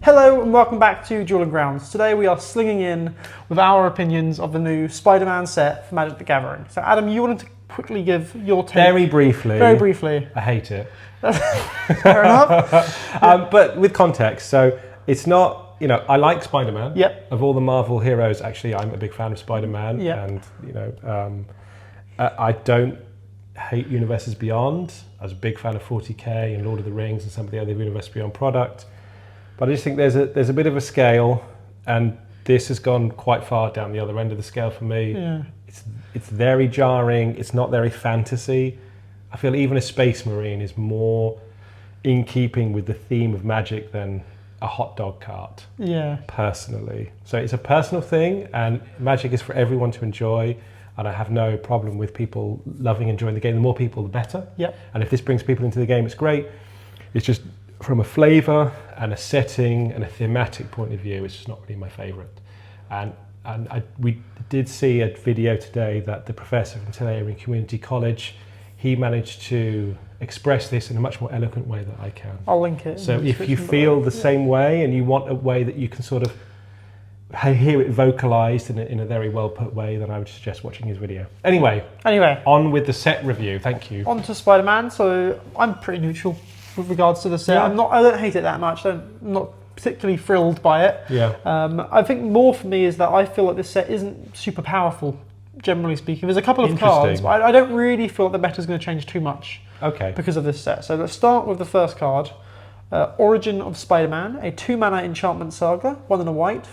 Hello and welcome back to Duel Grounds. Today we are slinging in with our opinions of the new Spiderman set for Magic the Gathering. So Adam, you wanted to quickly give your take. Very briefly. Very briefly. I hate it. Fair enough. But with context, so it's not, you know, I like Spider-Man. Yep. Of all the Marvel heroes, actually, I'm a big fan of Spider-Man. Yep. And, you know, I don't hate Universes Beyond. I was a big fan of 40k and Lord of the Rings and some of the other Universes Beyond product. But I just think there's a bit of a scale, and this has gone quite far down the other end of the scale for me. Yeah. It's very jarring. It's not very fantasy. I feel even a Space Marine is more in keeping with the theme of Magic than a hot dog cart. Yeah. Personally, so it's a personal thing, and Magic is for everyone to enjoy. And I have no problem with people loving, enjoying the game. The more people, the better. Yep. And if this brings people into the game, it's great. It's just from a flavour and a setting and a thematic point of view, it's just not really my favourite. And we did see a video today that the professor from Tulare Community College, he managed to express this in a much more eloquent way than I can. I'll link it. So if you feel the same way and you want a way that you can sort of hear it vocalised in a very well put way, then I would suggest watching his video. Anyway, on with the set review. Thank you. On to Spider-Man. So I'm pretty neutral with regards to the set. Yeah. I don't hate it that much. I'm not particularly thrilled by it. Yeah. I think more for me is that I feel like this set isn't super powerful, generally speaking. There's a couple of cards, but I don't really feel like the meta is going to change too much. Okay. Because of this set. So let's start with the first card. Origin of Spider-Man, a 2-mana enchantment saga, 1 and a white.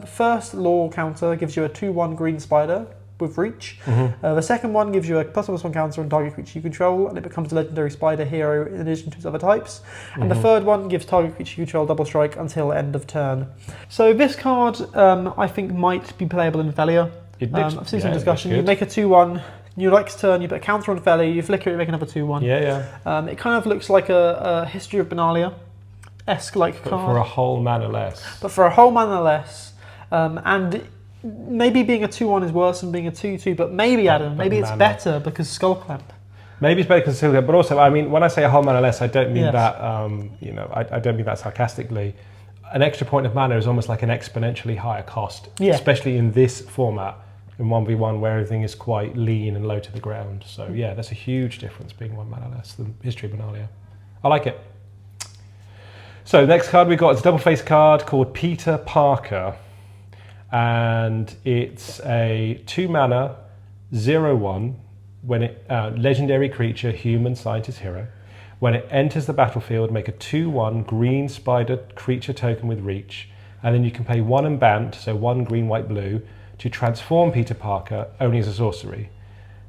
First lore counter gives you a 2/1 green spider with reach. The second one gives you a +1/+1 counter on target creature you control, and it becomes a legendary spider hero in addition to its other types. And the third one gives target creature you control double strike until end of turn. So this card, I think, might be playable in Velia. I've seen some discussion. You make a 2/1. You next turn, you put a counter on Velia, you flicker it, you make another 2/1. Yeah. It kind of looks like a History of Benalia-esque like card. For a whole mana less. But for a whole mana less. And maybe being a 2/1 is worse than being a 2/2, but maybe, Adam, maybe it's better because Skull Clamp. Maybe it's better because Skull Clamp, but also, I mean, when I say a whole mana less, I don't mean that, you know, I don't mean that sarcastically. An extra point of mana is almost like an exponentially higher cost, especially in this format. In 1v1 where everything is quite lean and low to the ground. So yeah, that's a huge difference being 1 mana less than History of Benalia. I like it. So next card we got is a double face card called Peter Parker. And it's a 2 mana 0/1 when it legendary creature, human scientist hero. When it enters the battlefield, make a 2/1 green spider creature token with reach. And then you can pay 1 and Bant, so 1 green, white, blue, to transform Peter Parker only as a sorcery.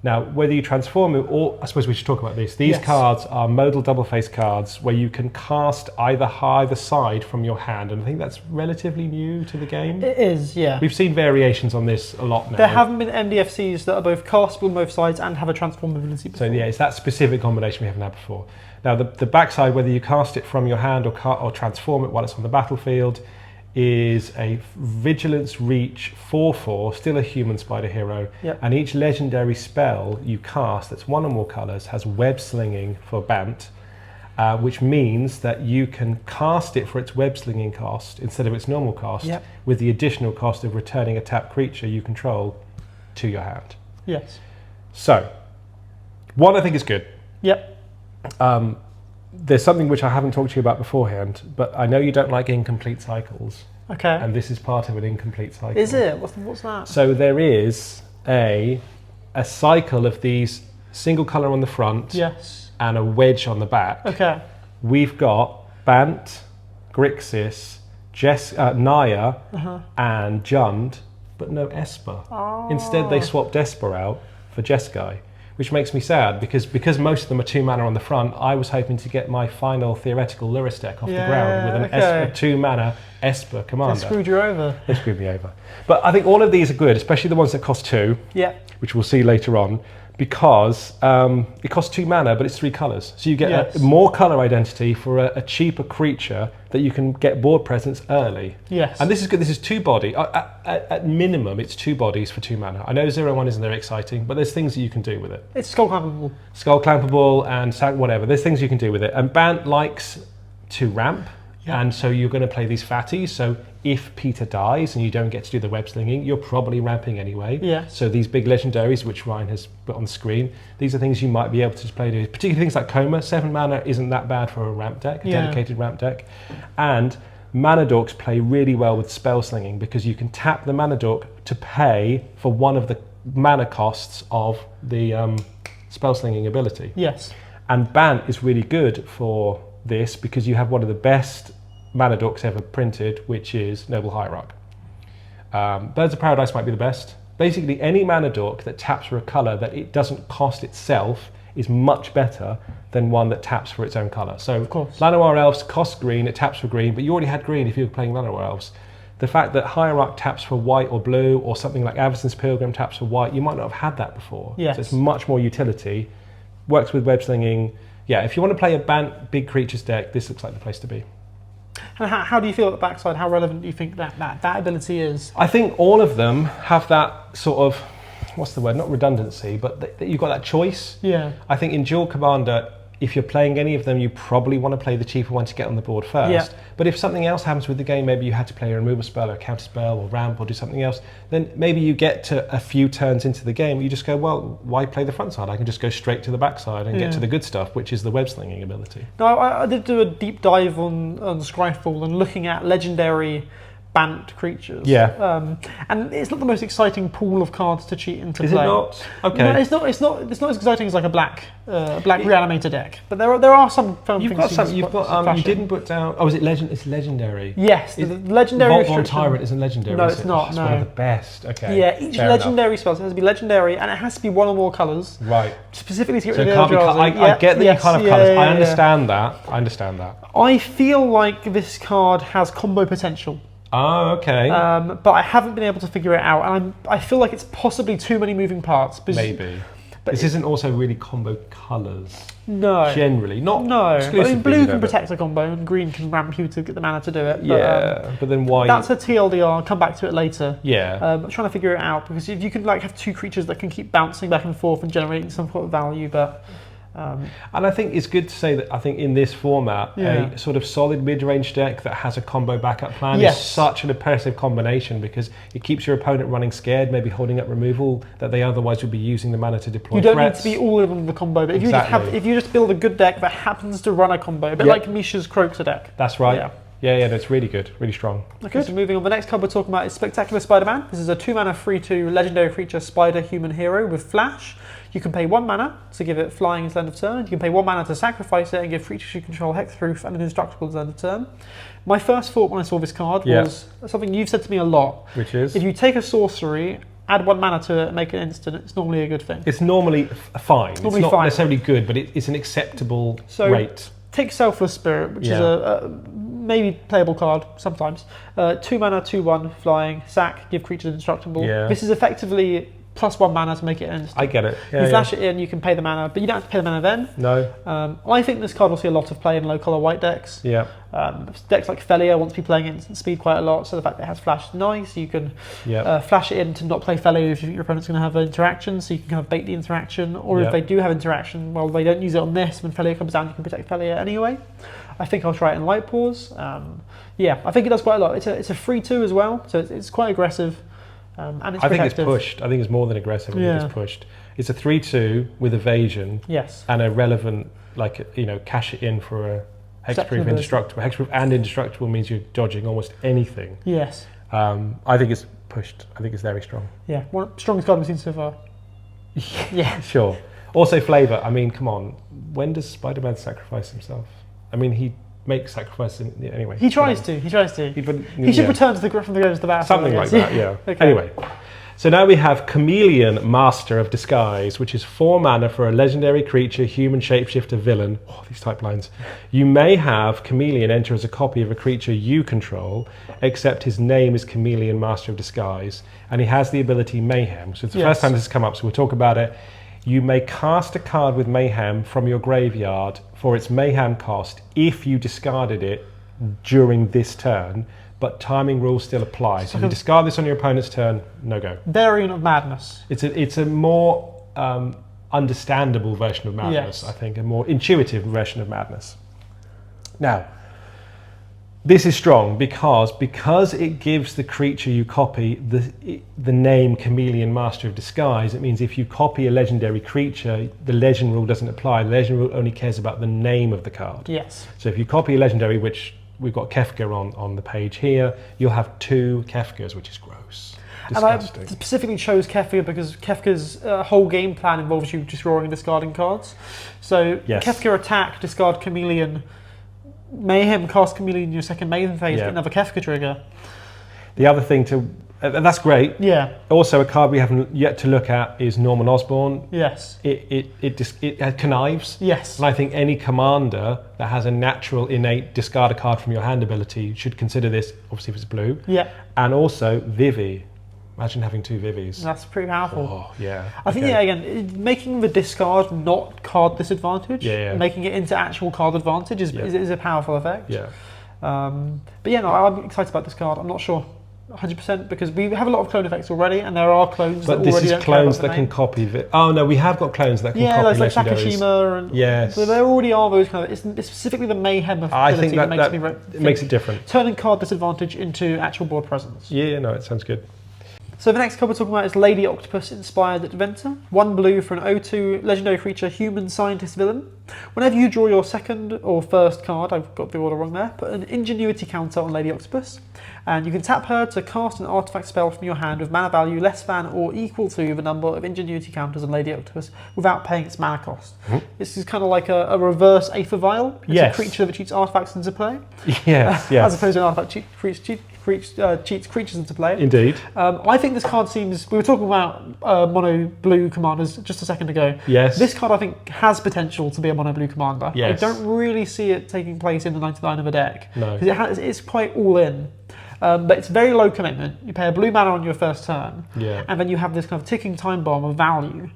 Now, whether you transform it, or I suppose we should talk about this. These cards are modal double face cards where you can cast either side from your hand, and I think that's relatively new to the game. It is, yeah. We've seen variations on this a lot now. There haven't been MDFCs that are both castable on both sides and have a transform ability before. So yeah, it's that specific combination we haven't had before. Now, the backside, whether you cast it from your hand or transform it while it's on the battlefield, is a Vigilance Reach 4/4, still a human spider hero, and each legendary spell you cast that's 1 or more colours has web slinging for Bant, which means that you can cast it for its web slinging cost instead of its normal cost, with the additional cost of returning a tapped creature you control to your hand. Yes. So, one I think is good. Yep. There's something which I haven't talked to you about beforehand, but I know you don't like incomplete cycles. Okay. And this is part of an incomplete cycle. Is it? What's that? So there is a cycle of these single colour on the front and a wedge on the back. Okay. We've got Bant, Grixis, Naya, and Jund, but no Esper. Oh. Instead, they swapped Esper out for Jeskai, which makes me sad because most of them are 2 mana on the front. I was hoping to get my final theoretical Luris deck off the ground with an Esper 2 mana Esper commander. They screwed you over. They screwed me over. But I think all of these are good, especially the ones that cost 2, which we'll see later on, because it costs 2 mana, but it's 3 colours. So you get a more colour identity for a cheaper creature that you can get board presence early. Yes. And this is good. This is 2 body. At minimum, it's 2 bodies for 2 mana. I know 0/1 isn't very exciting, but there's things that you can do with it. It's skull clampable. Skull clampable and whatever. There's things you can do with it. And Bant likes to ramp. And so you're going to play these fatties. So if Peter dies and you don't get to do the web slinging, you're probably ramping anyway. Yeah. So these big legendaries, which Ryan has put on the screen, these are things you might be able to play. Particularly things like Coma. 7 mana isn't that bad for a ramp deck, a dedicated ramp deck. And mana dorks play really well with spell slinging because you can tap the mana dork to pay for one of the mana costs of the spell slinging ability. Yes. And Bant is really good for this because you have one of the best mana dorks ever printed, which is Noble Hierarch. Birds of Paradise might be the best. Basically, any mana dork that taps for a colour that it doesn't cost itself is much better than one that taps for its own colour. So, of course, Llanowar Elves cost green, it taps for green, but you already had green if you were playing Llanowar Elves. The fact that Hierarch taps for white or blue, or something like Avacyn's Pilgrim taps for white, you might not have had that before. Yes. So it's much more utility. Works with web slinging. Yeah, if you want to play a Bant big creatures deck, this looks like the place to be. And how do you feel at the backside? How relevant do you think that ability is? I think all of them have that sort of, what's the word? Not redundancy, but you've got that choice. Yeah. I think in Duel Commander, if you're playing any of them, you probably want to play the cheaper one to get on the board first. Yeah. But if something else happens with the game, maybe you had to play a removal spell or a counter spell or ramp or do something else, then maybe you get to a few turns into the game, you just go, well, why play the front side? I can just go straight to the back side and get to the good stuff, which is the web slinging ability. No, I did do a deep dive on Scryfall and looking at legendary Bant creatures. Yeah. And it's not the most exciting pool of cards to cheat into play. Is it not? Okay. No, it's not as exciting as like a black reanimator deck. But there are some fun you've things. Got some. You've got. You didn't put down. Oh, is it legend? It's legendary. Yes, the legendary. Volt Tyrant isn't legendary. No, it's not. It's no. one of the best. Okay. Yeah, each legendary spell has to be legendary, and it has to be one or more colours. Right. Specifically to get rid of the Eldrazi. I get that you can't have colours. I understand that. I understand that. I feel like this card has combo potential. Oh, okay. But I haven't been able to figure it out, and I feel like it's possibly too many moving parts. Maybe. But this isn't also really combo colours. No. Generally. Not exclusively. I mean, blue can protect a combo, and green can ramp you to get the mana to do it. But then why? That's a TLDR. I'll come back to it later. Yeah. I'm trying to figure it out, because if you can like have two creatures that can keep bouncing back and forth and generating some sort of value, but... and I think it's good to say that I think in this format, a sort of solid mid-range deck that has a combo backup plan is such an impressive combination, because it keeps your opponent running scared, maybe holding up removal that they otherwise would be using the mana to deploy. You don't need to be all in on the combo, but if you just build a good deck that happens to run a combo, a bit like Misha's Croaker deck. That's right. Yeah, that's really good, really strong. Okay, so moving on, the next card we're talking about is Spectacular Spider-Man. This is a 2-mana 3/2 legendary creature spider human hero with flash. You can pay 1 mana to give it flying until end of turn. You can pay 1 mana to sacrifice it and give creatures you control hexproof and indestructible until end of turn. My first thought when I saw this card was something you've said to me a lot. Which is? If you take a sorcery, add 1 mana to it and make it instant, it's normally a good thing. It's normally fine. It's not necessarily good, but it's an acceptable rate. Take Selfless Spirit, which is a maybe playable card sometimes. 2 mana, 2/1, flying, sack, give creatures indestructible. Yeah. This is effectively +1 mana to make it instant. I get it. You flash it in, you can pay the mana, but you don't have to pay the mana then. No. I think this card will see a lot of play in low-color white decks. Yeah. Decks like Felia wants to be playing instant speed quite a lot, so the fact that it has flash is nice. You can flash it in to not play Felia if your opponent's going to have an interaction, so you can kind of bait the interaction, or if they do have interaction, well, they don't use it on this. When Felia comes down, you can protect Felia anyway. I think I'll try it in Light Pause. I think it does quite a lot. It's a 3/2 as well, so it's quite aggressive. And it's I think it's pushed. I think it's more than aggressive. I think it's pushed. It's a 3/2 with evasion. Yes. And a relevant, cash it in for a hexproof, indestructible. Hexproof and indestructible means you're dodging almost anything. Yes. I think it's pushed. I think it's very strong. Yeah, one of the strongest card we've seen so far. Yeah. Sure. Also flavour. I mean, come on. When does Spider-Man sacrifice himself? I mean, he makes sacrifice anyway. He tries to. He should return from the grave to the battle. Something like that, yeah. Okay. Anyway, so now we have Chameleon, Master of Disguise, which is 4 mana for a legendary creature, human shapeshifter villain. Oh, these type lines. You may have Chameleon enter as a copy of a creature you control, except his name is Chameleon, Master of Disguise, and he has the ability Mayhem. So it's the first time this has come up, so we'll talk about it. You may cast a card with Mayhem from your graveyard for its Mayhem cost if you discarded it during this turn, but timing rules still apply. So if you discard this on your opponent's turn, no go. Variant of Madness. It's a more understandable version of Madness, I think, a more intuitive version of Madness. Now, This is strong because it gives the creature you copy the name Chameleon, Master of Disguise. It means if you copy a legendary creature, the legend rule doesn't apply. The legend rule only cares about the name of the card. Yes. So if you copy a legendary, which we've got Kefka on the page here, you'll have 2 Kefkas, which is gross. Disgusting. And I specifically chose Kefka because Kefka's whole game plan involves you just drawing and discarding cards. So Kefka attack, discard Chameleon, Mayhem, cast Chameleon in your second Mayhem phase, get another Kefka trigger. The other thing that's great. Yeah. Also, a card we haven't yet to look at is Norman Osborn. Yes. It connives. Yes. And I think any commander that has a natural innate discard a card from your hand ability should consider this, obviously if it's blue. Yeah. And also Vivi. Imagine having 2 Vivis. That's pretty powerful. Oh, yeah. I think, again, making the discard not card disadvantage, making it into actual card advantage is a powerful effect. Yeah. But yeah, no, I'm excited about this card. I'm not sure 100% because we have a lot of clone effects already, and there are clones that already don't care about the name. But this is clones that can copy... Oh, no, we have got clones that can copy like legendaries. Sakashima. And, yes. So there already are those kind of... It's specifically the Mayhem ability that makes it different. Turning card disadvantage into actual board presence. Yeah, no, it sounds good. So the next card we're talking about is Lady Octopus inspired Inventor. 1 blue for an 0/2 legendary creature, human scientist villain. Whenever you draw your second or first card, I've got the order wrong there, put an ingenuity counter on Lady Octopus. And you can tap her to cast an artifact spell from your hand with mana value less than or equal to the number of ingenuity counters on Lady Octopus without paying its mana cost. This is kind of like a reverse Aether Vial. It's a creature that cheats artifacts into play. Yes. As opposed to an artifact cheats creatures into play. Indeed. I think this card seems... We were talking about mono blue commanders just a second ago. Yes. This card I think has potential to be a mono blue commander. Yes. I don't really see it taking place in the 99 of a deck. No. Because it's quite all in. But it's very low commitment. You pay a blue mana on your first turn. Yeah. And then you have this kind of ticking time bomb of value.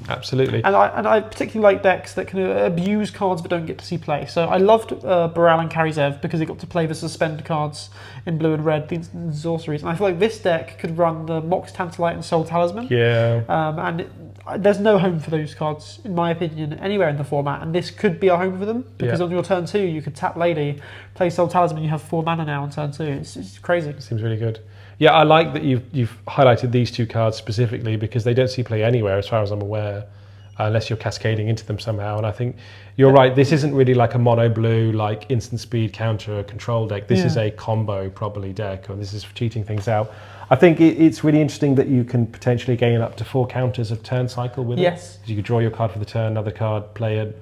Absolutely. And I particularly like decks that can abuse cards but don't get to see play. So I loved Baral and Karizev because they got to play the suspend cards in blue and red, the sorceries. And I feel like this deck could run the Mox Tantalite and Soul Talisman. Yeah. There's no home for those cards, in my opinion, anywhere in the format. And this could be a home for them because on your turn 2, you could tap Lady, play Soul Talisman, you have 4 mana now on turn 2. It's crazy. It seems really good. Yeah, I like that you've highlighted these 2 cards specifically because they don't see play anywhere as far as I'm aware, unless you're cascading into them somehow. And I think you're right, this isn't really like a mono blue, like instant speed counter control deck. This is a combo probably deck, or this is cheating things out. I think it's really interesting that you can potentially gain up to 4 counters of turn cycle with it. Yes. You could draw your card for the turn, another card, play an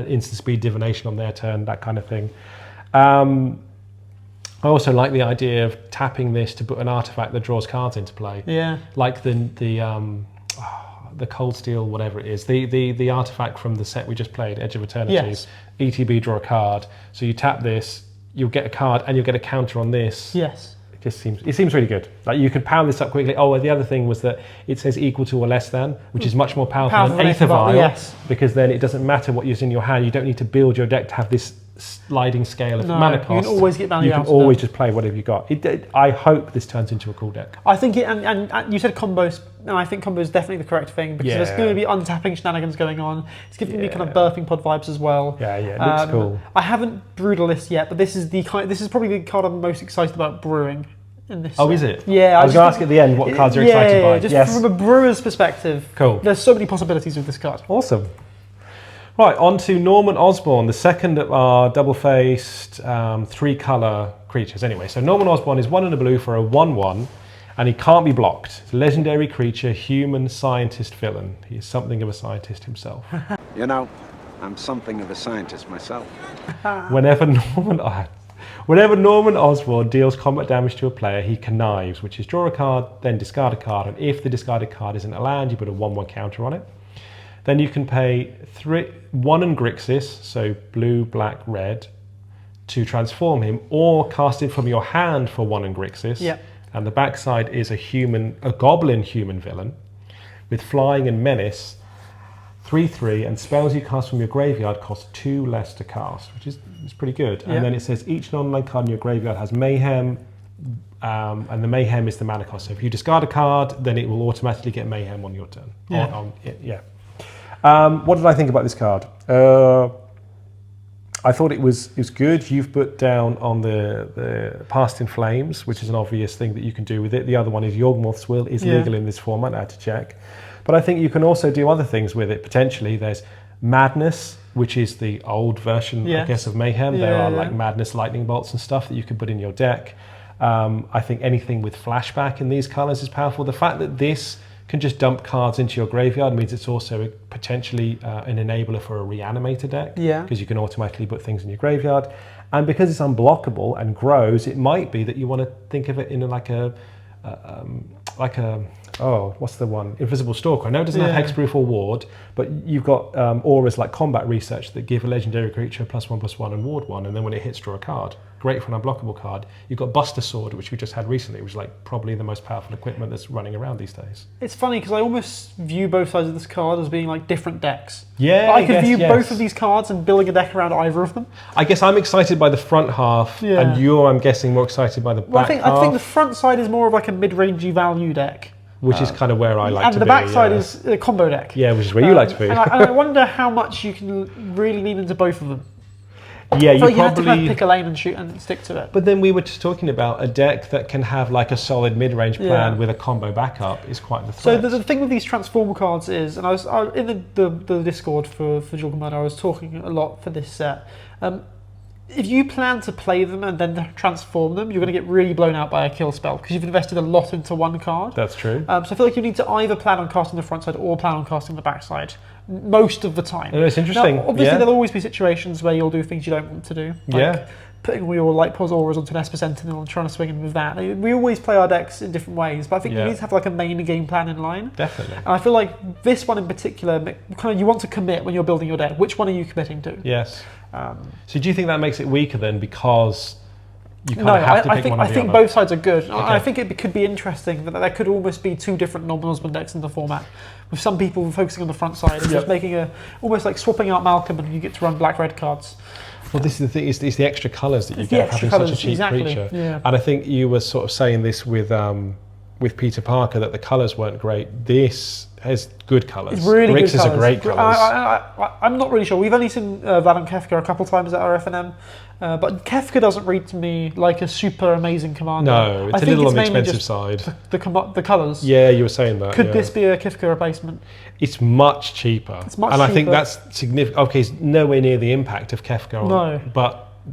instant speed divination on their turn, that kind of thing. I also like the idea of tapping this to put an artifact that draws cards into play. Yeah. Like the Cold Steel, whatever it is, the artifact from the set we just played, Edge of Eternity. Yes. ETB, draw a card. So you tap this, you'll get a card, and you'll get a counter on this. Yes. It seems really good. Like you can pound this up quickly. Oh, the other thing was that it says equal to or less than, which is much more powerful than Aether Vial, because then it doesn't matter what is in your hand. You don't need to build your deck to have this sliding scale of mana cost. You can always get value out of it. You can always just play whatever you got. I hope this turns into a cool deck. I think it, and you said combos, and I think combo is definitely the correct thing because there's going to be untapping shenanigans going on. It's giving me kind of birthing pod vibes as well. Yeah, it looks cool. I haven't brewed a list yet, but this is probably the card I'm most excited about brewing. In this set. Is it? Yeah. I was going to ask at the end what cards you're excited by. Just from a brewer's perspective. Cool. There's so many possibilities with this card. Awesome. Right, on to Norman Osborn, the second of our double-faced 3-colour creatures. Anyway, so Norman Osborn is 1 and a blue for a 1/1, and he can't be blocked. It's a legendary creature, human scientist villain. He is something of a scientist himself. You know, I'm something of a scientist myself. Whenever Norman Osborn deals combat damage to a player, he connives, which is draw a card, then discard a card, and if the discarded card isn't a land, you put a 1/1 counter on it. Then you can pay 1 and Grixis, so blue, black, red, to transform him, or cast it from your hand for 1 and Grixis. Yep. And the backside is a goblin human villain with flying and menace, 3/3, and spells you cast from your graveyard cost 2 less to cast, which is pretty good. Yep. And then it says each non-land card in your graveyard has mayhem, and the mayhem is the mana cost. So if you discard a card, then it will automatically get mayhem on your turn. Yeah. What did I think about this card? I thought it was good. You've put down on the Past in Flames, which is an obvious thing that you can do with it. The other one is Yawgmoth's Will is legal in this format. I had to check. But I think you can also do other things with it, potentially. There's Madness, which is the old version, I guess, of Mayhem. There are like Madness lightning bolts and stuff that you could put in your deck. I think anything with flashback in these colours is powerful. The fact that this can just dump cards into your graveyard means it's also potentially an enabler for a reanimator deck, because you can automatically put things in your graveyard. And because it's unblockable and grows, it might be that you want to think of it in like a what's the one? Invisible Stalker. I know it doesn't have hexproof or ward, but you've got auras like combat research that give a legendary creature +1/+1 and ward 1, and then when it hits, draw a card. Great for an unblockable card. You've got Buster Sword, which we just had recently, which is like probably the most powerful equipment that's running around these days. It's funny because I almost view both sides of this card as being like different decks. Yeah, I could view both of these cards and building a deck around either of them. I guess I'm excited by the front half, and you're, I'm guessing, more excited by the back half. I think the front side is more of like a mid-rangey value deck. Which is kind of where I like to be. And the back side is a combo deck. Yeah, which is where you like to be. And I wonder how much you can really lean into both of them. Yeah, you have to kind of pick a lane and shoot and stick to it. But then we were just talking about a deck that can have like a solid mid-range plan with a combo backup is quite the threat. So the thing with these transformer cards is, and I was in the Discord for Duel Commander, I was talking a lot for this set. If you plan to play them and then transform them, you're going to get really blown out by a kill spell because you've invested a lot into one card. That's true. So I feel like you need to either plan on casting the front side or plan on casting the back side most of the time. It's interesting. Now, obviously, there'll always be situations where you'll do things you don't want to do. Like putting all your Light Pulse auras onto an Esper Sentinel and trying to swing in with that. We always play our decks in different ways, but I think you need to have like a main game plan in line. Definitely. And I feel like this one in particular, kind of you want to commit when you're building your deck. Which one are you committing to? Yes. So do you think that makes it weaker then because you kind of have to pick one or the other? I think both sides are good. Okay. I think it could be interesting that there could almost be two different Norman decks in the format, with some people focusing on the front side and just making almost like swapping out Malcolm and you get to run black-red cards. Well, this is the thing, it's the extra colours that you get having such a cheap creature. Yeah. And I think you were sort of saying this with Peter Parker, that the colours weren't great. This has good colours. It's really Grix good colours. Is a great colours. I'm not really sure. We've only seen Vlad Kefka a couple times at our FNM, but Kefka doesn't read to me like a super amazing commander. No, it's a little on the expensive side. The colours. Yeah, you were saying that. Could this be a Kefka replacement? It's much cheaper. I think that's significant. Okay, it's nowhere near the impact of Kefka.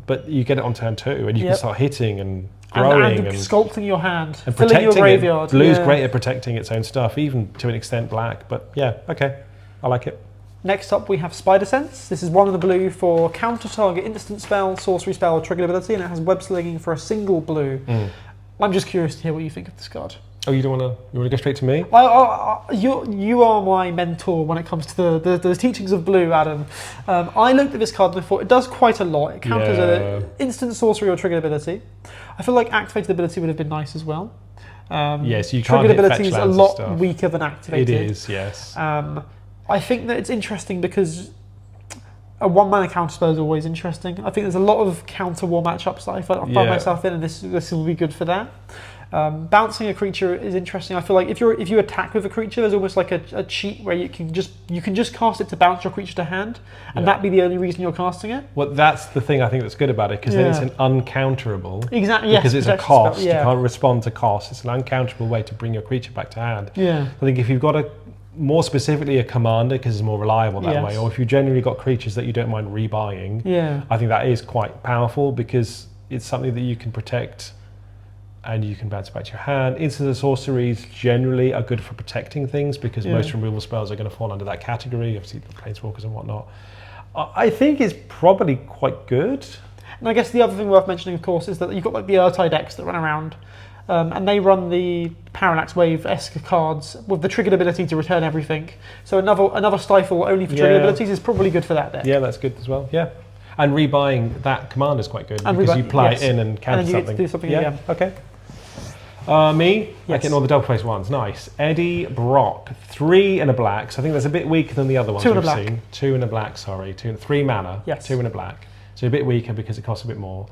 But you get it on turn 2 and you can start hitting and growing and sculpting your hand, and filling your graveyard. Blue's great at protecting its own stuff, even to an extent black. But yeah, okay, I like it. Next up we have Spider Sense. This is 1 of the blue for counter target instant spell, sorcery spell, or triggered ability, and it has web slinging for a single blue. I'm just curious to hear what you think of this card. Oh, you want to go straight to me? You are my mentor when it comes to the teachings of blue, Adam. I looked at this card and I thought it does quite a lot. It counters an instant sorcery or triggered ability. I feel like activated ability would have been nice as well. Yes, you can't triggered hit ability is a lot weaker than activated. It is, yes. I think that it's interesting because a 1-mana counter spell is always interesting. I think there's a lot of counter war matchups that I find myself in, and this will be good for that. Bouncing a creature is interesting. I feel like if you attack with a creature, there's almost like a cheat where you can just cast it to bounce your creature to hand, and that be the only reason you're casting it. Well, that's the thing I think that's good about it, because then it's an uncounterable. Exactly. Because it's a cost. You can't respond to cost. It's an uncounterable way to bring your creature back to hand. Yeah. I think if you've got more specifically a commander, because it's more reliable that way, or if you generally got creatures that you don't mind rebuying, I think that is quite powerful because it's something that you can protect and you can bounce back to your hand. Instant sorceries generally are good for protecting things because most removal spells are going to fall under that category, obviously the planeswalkers and whatnot. I think it's probably quite good. And I guess the other thing worth mentioning, of course, is that you've got like the Urtai decks that run around, and they run the Parallax Wave-esque cards with the triggered ability to return everything. So another stifle only for triggered abilities is probably good for that deck. Yeah, that's good as well. Yeah. And rebuying that commander is quite good because you play it in and counter something. And you get to do something again. Okay. Me? Yes. Getting all the double face ones. Nice. Eddie Brock. 3 and a black. So I think that's a bit weaker than the other ones 2 and we've a black. seen. 2 and a black, sorry. 3 mana. Yes. 2 and a black. So a bit weaker because it costs a bit more.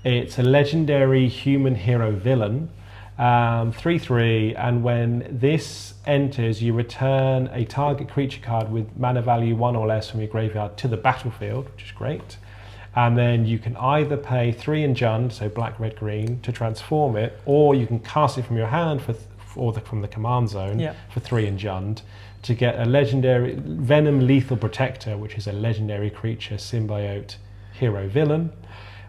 It's a legendary human hero villain. 3/3, and when this enters, you return a target creature card with mana value 1 or less from your graveyard to the battlefield, which is great. And then you can either pay 3 in Jund, so black, red, green, to transform it, or you can cast it from your hand from the command zone for 3 in Jund to get a legendary Venom Lethal Protector, which is a legendary creature, symbiote, hero, villain,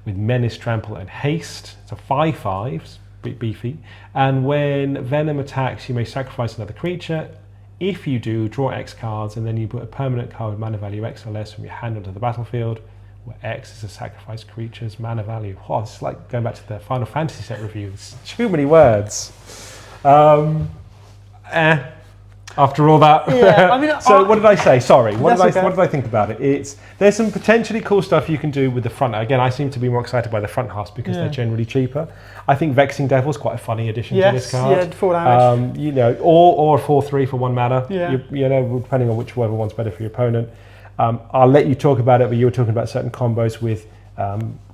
with Menace, Trample, and Haste. It's a 5/5, it's a bit beefy. And when Venom attacks, you may sacrifice another creature. If you do, draw X cards, and then you put a permanent card with mana value X or less from your hand onto the battlefield, where X is a sacrifice creature's mana value. Oh, it's like going back to the Final Fantasy set review. It's too many words. After all that. Yeah, I mean, so what did I say? Sorry. What That's did I think about it? There's some potentially cool stuff you can do with the front. Again, I seem to be more excited by the front halves because they're generally cheaper. I think Vexing Devil's quite a funny addition to this card. Yeah, 4 damage. You know, or a 4/3 for 1 mana. Yeah. You know, depending on whichever one's better for your opponent. I'll let you talk about it, but you were talking about certain combos with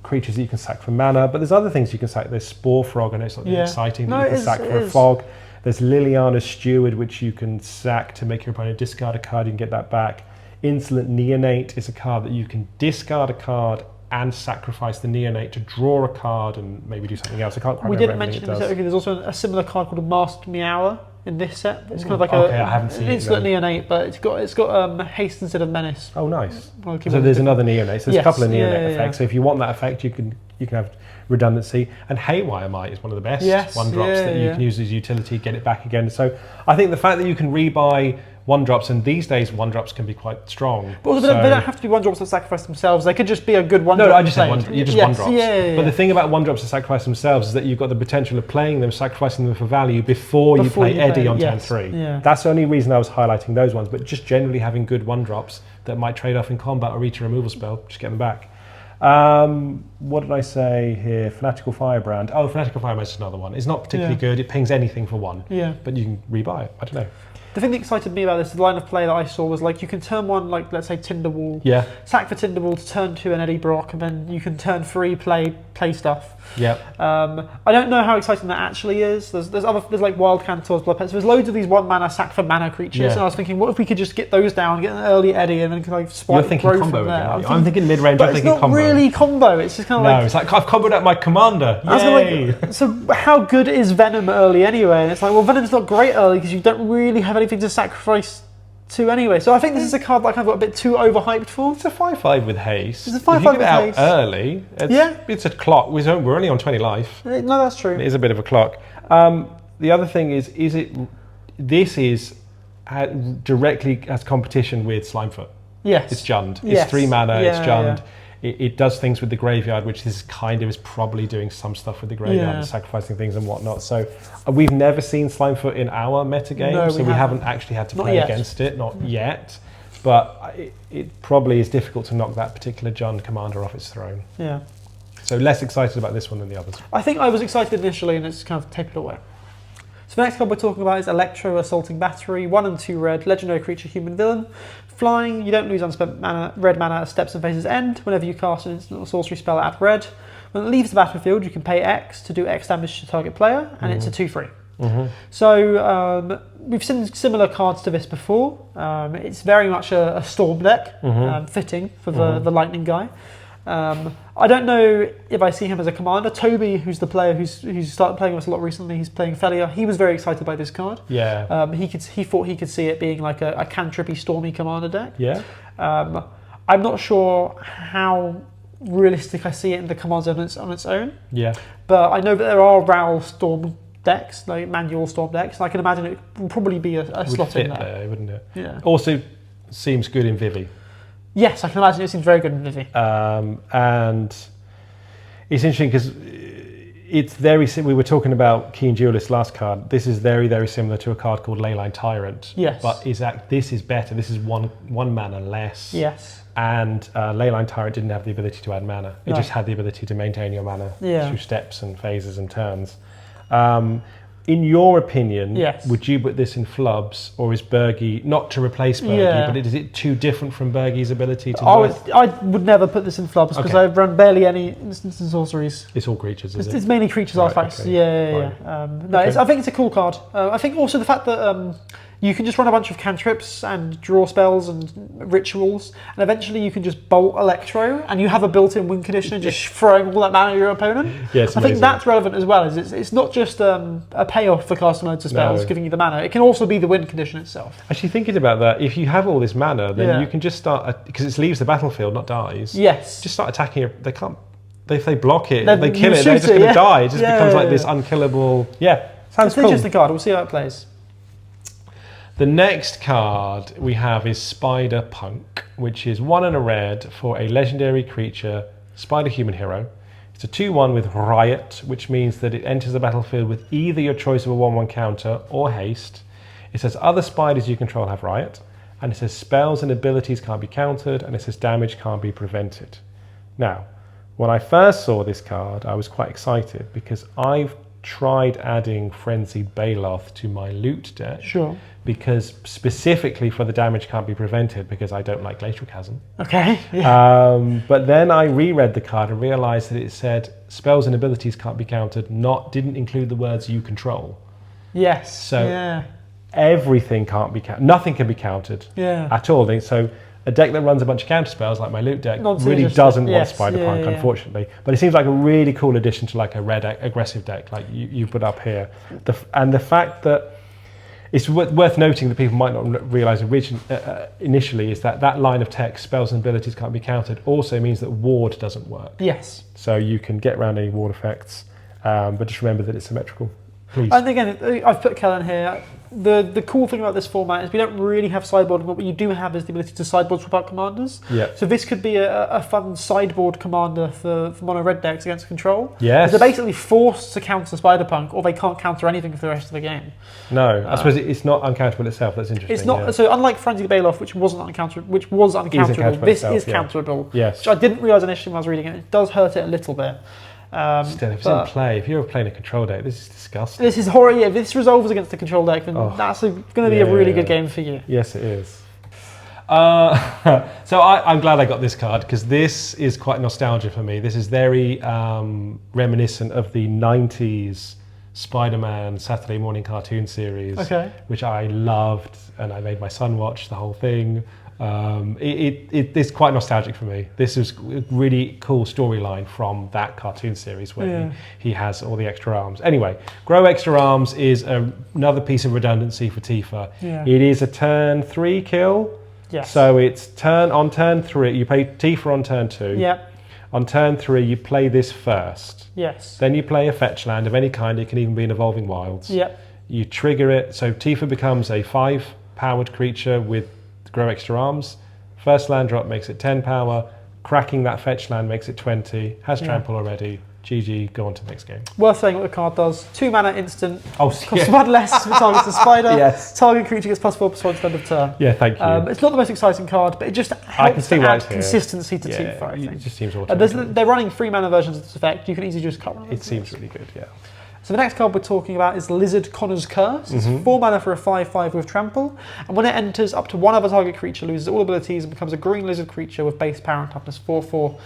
creatures that you can sack for mana. But there's other things you can sack. There's Spore Frog, and it's something exciting that you can sack for a fog. There's Liliana's Steward, which you can sack to make your opponent discard a card. You can get that back. Insolent Neonate is a card that you can discard a card and sacrifice the Neonate to draw a card and maybe do something else. I can't quite remember. We didn't mention in the set. There's also a similar card called a Masked Meower in this set. It's kind of like I haven't seen an Insolent Neonate, but it's got haste instead of menace. Oh, nice. So there's another Neonate. So there's a couple of Neonate effects. So if you want that effect, you can have redundancy. And Haywire Might is one of the best one-drops that you can use as utility, get it back again. So I think the fact that you can rebuy one-drops, and these days one-drops can be quite strong. But also, they don't have to be one-drops that sacrifice themselves. They could just be a good one-drop. No, I just said one-drops. Yeah. But the thing about one-drops that sacrifice themselves is that you've got the potential of playing them, sacrificing them for value before you play Eddie on turn 3. Yeah. That's the only reason I was highlighting those ones, but just generally having good one-drops that might trade off in combat or eat a removal spell, just get them back. What did I say here? Fanatical Firebrand. Oh, Fanatical Firebrand is another one. It's not particularly good. It pings anything for 1. Yeah. But you can rebuy it. I don't know. The thing that excited me about this line of play that I saw was like you can turn 1, like let's say Tinderwall, sack for Tinderwall to turn 2 an Eddie Brock, and then you can turn 3 play stuff. I don't know how exciting that actually is. There's like Wild Cantors, Blood Pets. There's loads of these 1 mana sack for mana creatures, and I was thinking, what if we could just get those down, get an early Eddie, and then like spike growth combo from there? Again, I'm thinking mid-range. I'm thinking combo. But it's not really combo. It's just kind of like it's like I've comboed out my commander. Yay! So how good is Venom early anyway? And it's like, well, Venom's not great early because you don't really have anything to sacrifice to anyway. So I think this is a card that I kind of got a bit too overhyped for. It's a 5/5 with haste. It's a 5/5 with haste. Early. It's a clock. We're only on 20 life. No, that's true. It is a bit of a clock. The other thing is this directly has competition with Slimefoot. Yes. It's Jund. It's 3 mana. It's Jund. It does things with the graveyard, which this kind of is probably doing some stuff with the graveyard and sacrificing things and whatnot. So we've never seen Slimefoot in our metagame, so we haven't actually had to play against it, not yet. But it probably is difficult to knock that particular Jund commander off its throne. Yeah. So less excited about this one than the others. I think I was excited initially, and it's kind of tapered away. So the next card we're talking about is Electro, Assaulting Battery, 1 and 2 red, legendary creature, human villain. Flying, you don't lose unspent mana, red mana at steps and phases end. Whenever you cast an instant or sorcery spell, add red. When it leaves the battlefield, you can pay X to do X damage to target player, and it's a 2/3. So we've seen similar cards to this before. It's very much a storm deck, fitting for the lightning guy. I don't know if I see him as a commander. Toby, who's the player who's started playing with us a lot recently, he's playing Felia. He was very excited by this card. Yeah. He thought he could see it being like a cantrippy, stormy commander deck. Yeah. I'm not sure how realistic I see it in the command zone on its own. Yeah. But I know that there are RAL storm decks, like manual storm decks, and I can imagine it will probably be a slot in there, wouldn't it? Yeah. Also, seems good in Vivi. Yes, I can imagine it seems very good in Vivi. And it's interesting because it's very we were talking about Keen Duelist last card. This is very, very similar to a card called Leyline Tyrant. Yes. But this is better. This is one mana less. Yes. And Leyline Tyrant didn't have the ability to add mana. It just had the ability to maintain your mana through steps and phases and turns. In your opinion, would you put this in flubs, or is Bergie, not to replace Bergie, but is it too different from Bergie's ability to I would never put this in flubs because I've run barely any instants and sorceries. It's all creatures, is it? It's mainly creatures, artifacts. I think it's a cool card. I think also the fact that You can just run a bunch of cantrips and draw spells and rituals, and eventually you can just bolt Electro, and you have a built-in win conditioner just throwing all that mana at your opponent. Yeah, it's I think that's relevant as well. It's not just a payoff for casting loads of spells, giving you the mana. It can also be the win condition itself. Actually, thinking about that, if you have all this mana, then you can just start, because it leaves the battlefield, not dies. Yes. Just start attacking. They can't. If they block it, Then they kill you it. They're shoot just it, going to die. It just becomes like this unkillable. Yeah, sounds It's an cool. interesting card. We'll see how it plays. The next card we have is Spider Punk, which is 1 and a red for a legendary creature, Spider Human Hero. It's a 2/1 with Riot, which means that it enters the battlefield with either your choice of a 1/1 counter or haste. It says other spiders you control have Riot, and it says spells and abilities can't be countered, and it says damage can't be prevented. Now, when I first saw this card, I was quite excited because I've tried adding Frenzied Baloth to my loot deck. Sure. Because specifically for the damage can't be prevented, because I don't like Glacial Chasm. Okay. Yeah. But then I reread the card and realised that it said spells and abilities can't be countered, didn't include the words you control. Yes. So everything can't be countered. Nothing can be countered at all. So a deck that runs a bunch of counter spells, like my loot deck, really doesn't want Spider Punk, unfortunately. But it seems like a really cool addition to like a red aggressive deck, like you put up here. And the fact that it's worth noting that people might not realise initially is that line of text, spells and abilities can't be countered, also means that ward doesn't work. Yes. So you can get around any ward effects, but just remember that it's symmetrical. Please. And again, I've put Kellen here. The cool thing about this format is we don't really have sideboard, but what you do have is the ability to sideboard swap out commanders. Yeah. So this could be a fun sideboard commander for mono red decks against control. Yes. They're basically forced to counter Spider Punk, or they can't counter anything for the rest of the game. No, I suppose it's not uncounterable itself. That's interesting. It's not. So unlike Frenzy Baloth, which was uncounterable, this is counterable. Yes. Which I didn't realise initially when I was reading it. It does hurt it a little bit. Still, if it's in play, if you're playing a control deck, this is disgusting. This is horror. Yeah, if this resolves against the control deck, then that's going to be a really good game for you. Yes, it is. So I'm glad I got this card because this is quite nostalgia for me. This is very reminiscent of the 90s Spider-Man Saturday morning cartoon series, which I loved, and I made my son watch the whole thing. It's quite nostalgic for me. This is a really cool storyline from that cartoon series where he has all the extra arms. Anyway, grow extra arms is another piece of redundancy for Tifa. Yeah. It is a turn 3 kill. Yes. So it's on turn 3, you play Tifa on turn 2. Yep. On turn 3, you play this first. Yes. Then you play a fetch land of any kind. It can even be an Evolving Wilds. Yep. You trigger it. So Tifa becomes a 5-powered creature with grow extra arms. First land drop makes it 10 power. Cracking that fetch land makes it 20. Has trample already. GG, go on to the next game. Worth saying what the card does. 2 mana instant. Costs 1 less for targets a spider. Yes. Target creature gets +4/+1 at the end of turn. Yeah, thank you. It's not the most exciting card, but it just helps to add consistency to Tifa, I think. It just seems automatic. They're running 3 mana versions of this effect. You can easily just cut one. It seems really good, yeah. So the next card we're talking about is Lizard Connor's Curse. It's 4 mana for a 5/5 with trample, and when it enters, up to 1 other target creature loses all abilities and becomes a green lizard creature with base power and toughness 4/4.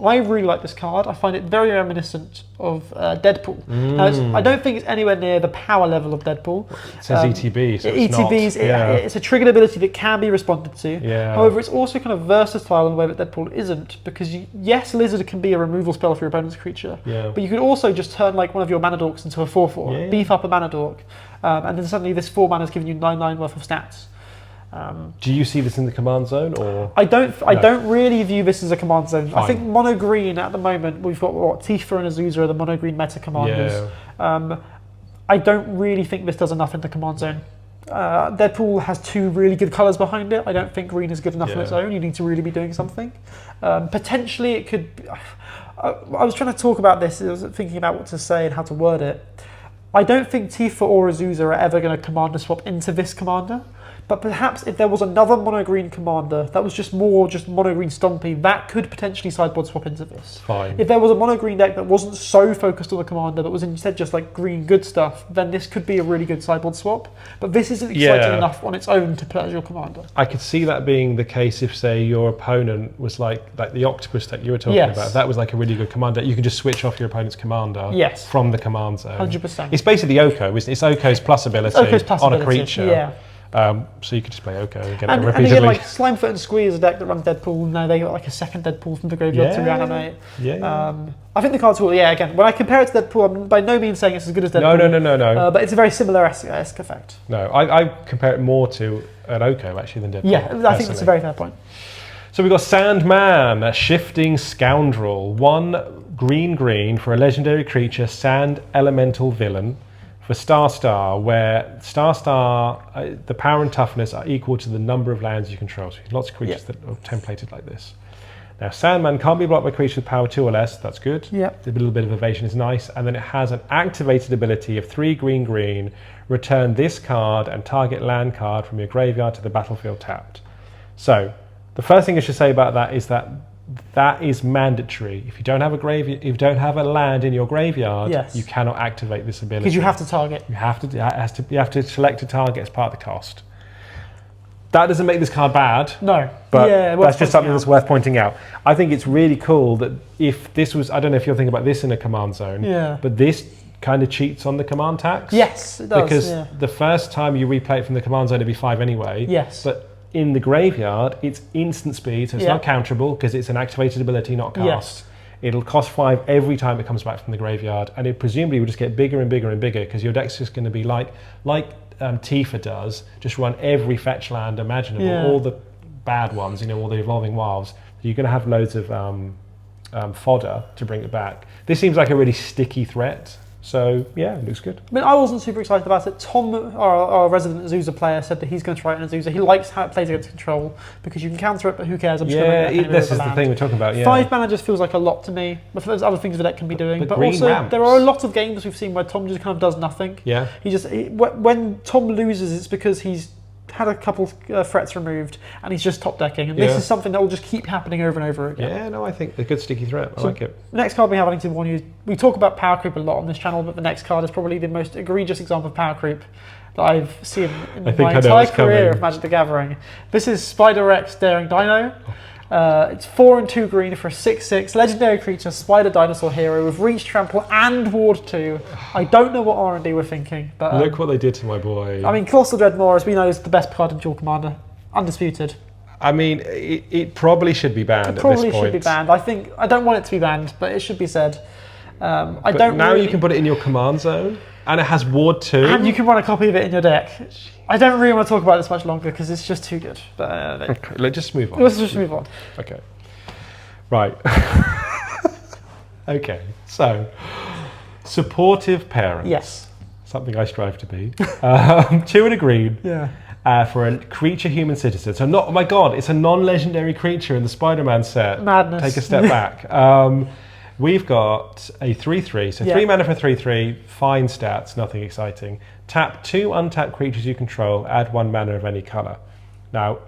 I really like this card. I find it very reminiscent of Deadpool. Now, I don't think it's anywhere near the power level of Deadpool. It says ETB, so it's ETBs, not. It's a triggered ability that can be responded to. Yeah. However, it's also kind of versatile in a way that Deadpool isn't, because yes, Lizard can be a removal spell for your opponent's creature, but you could also just turn like one of your mana dorks into a 4/4, beef up a mana dork, and then suddenly this 4 mana is giving you 9/9 worth of stats. Do you see this in the command zone, or I don't really view this as a command zone. Fine. I think mono green at the moment, we've got Tifa and Azusa are the mono green meta commanders. I don't really think this does enough in the command zone. Deadpool has 2 really good colours behind it. I don't think green is good enough on its own. You need to really be doing something. Potentially it could I was trying to talk about this, I was thinking about what to say and how to word it. I don't think Tifa or Azusa are ever going to commander swap into this commander. But perhaps if there was another mono-green commander that was just mono-green stompy, that could potentially sideboard swap into this. Fine. If there was a mono-green deck that wasn't so focused on the commander, but was instead just like green good stuff, then this could be a really good sideboard swap. But this isn't exciting enough on its own to put as your commander. I could see that being the case if, say, your opponent was like the Octopus deck you were talking about. If that was like a really good commander, you could just switch off your opponent's commander from the command zone. 100%. It's basically Oko, isn't it? It's Oko's plus ability on a creature. Yeah. So you could just play Oko and get it And repeatedly. again, like Slimefoot and Squee is a deck that runs Deadpool. No, they got like a second Deadpool from the graveyard to reanimate. I think the card's cool. Yeah, again, when I compare it to Deadpool, I'm by no means saying it's as good as Deadpool. No. But it's a very similar esque effect. No, I compare it more to an Oko actually than Deadpool. Yeah, I think that's a very fair point. So we've got Sandman, a shifting scoundrel. 1 green for a legendary creature, sand elemental villain. For Star, where Star, the power and toughness are equal to the number of lands you control. So lots of creatures that are templated like this. Now, Sandman can't be blocked by creatures with power 2 or less. That's good. Yep. A little bit of evasion is nice. And then it has an activated ability of 3 green. Return this card and target land card from your graveyard to the battlefield tapped. So the first thing I should say about that is that is mandatory. If you don't have a land in your graveyard, you cannot activate this ability. Because you have to target. You have to select a target as part of the cost. That doesn't make this card bad. No. But that's just something that's worth pointing out. I think it's really cool that if this was, I don't know if you're thinking about this in a command zone, but this kind of cheats on the command tax. Yes, it does. Because the first time you replay it from the command zone, it'd be 5 anyway. Yes. But in the graveyard, it's instant speed, so it's not counterable because it's an activated ability, not cast. Yes. It'll cost 5 every time it comes back from the graveyard, and it presumably will just get bigger and bigger and bigger because your deck's just going to be like Tifa does, just run every fetch land imaginable, all the bad ones, all the evolving wilds. You're going to have loads of fodder to bring it back. This seems like a really sticky threat. So, yeah, it looks good. I mean, I wasn't super excited about it. Tom, our resident Azusa player, said that he's going to try it in Azusa. He likes how it plays against control because you can counter it, but who cares? I'm just this is the thing we're talking about. 5 mana just feels like a lot to me. But there's other things the deck can be doing. But also, ramps. There are a lot of games we've seen where Tom just kind of does nothing. Yeah. When Tom loses, it's because he's had a couple threats removed and he's just top decking, and this is something that will just keep happening over and over again. Yeah, no, I think a good sticky threat. I like it. The next card we have, I think, to warn you, we talk about power creep a lot on this channel, but the next card is probably the most egregious example of power creep that I've seen in my entire career of Magic the Gathering. This is Spider-X Daring Dino. It's 4 and 2 green for a 6/6 legendary creature, Spider Dinosaur Hero with Reach, Trample, and Ward 2. I don't know what R&D we're thinking, but look what they did to my boy. I mean, Colossal Dreadmore, as we know, is the best card in Duel Commander, undisputed. I mean, it probably should be banned. It probably at this point. Should be banned. I don't want it to be banned, but it should be said. You can put it in your command zone, and it has Ward 2. And you can run a copy of it in your deck. I don't really want to talk about this much longer because it's just too good. But okay, let's just move on. Let's just move on. Okay. Right. Okay. So, supportive parents. Yes. Something I strive to be. 2 and a green. Yeah. For a creature human citizen. So oh my god, it's a non-legendary creature in the Spiderman set. Madness. Take a step back. We've got a 3/3, so 3 mana for 3/3, fine stats, nothing exciting. Tap 2 untapped creatures you control, add 1 mana of any colour. Now,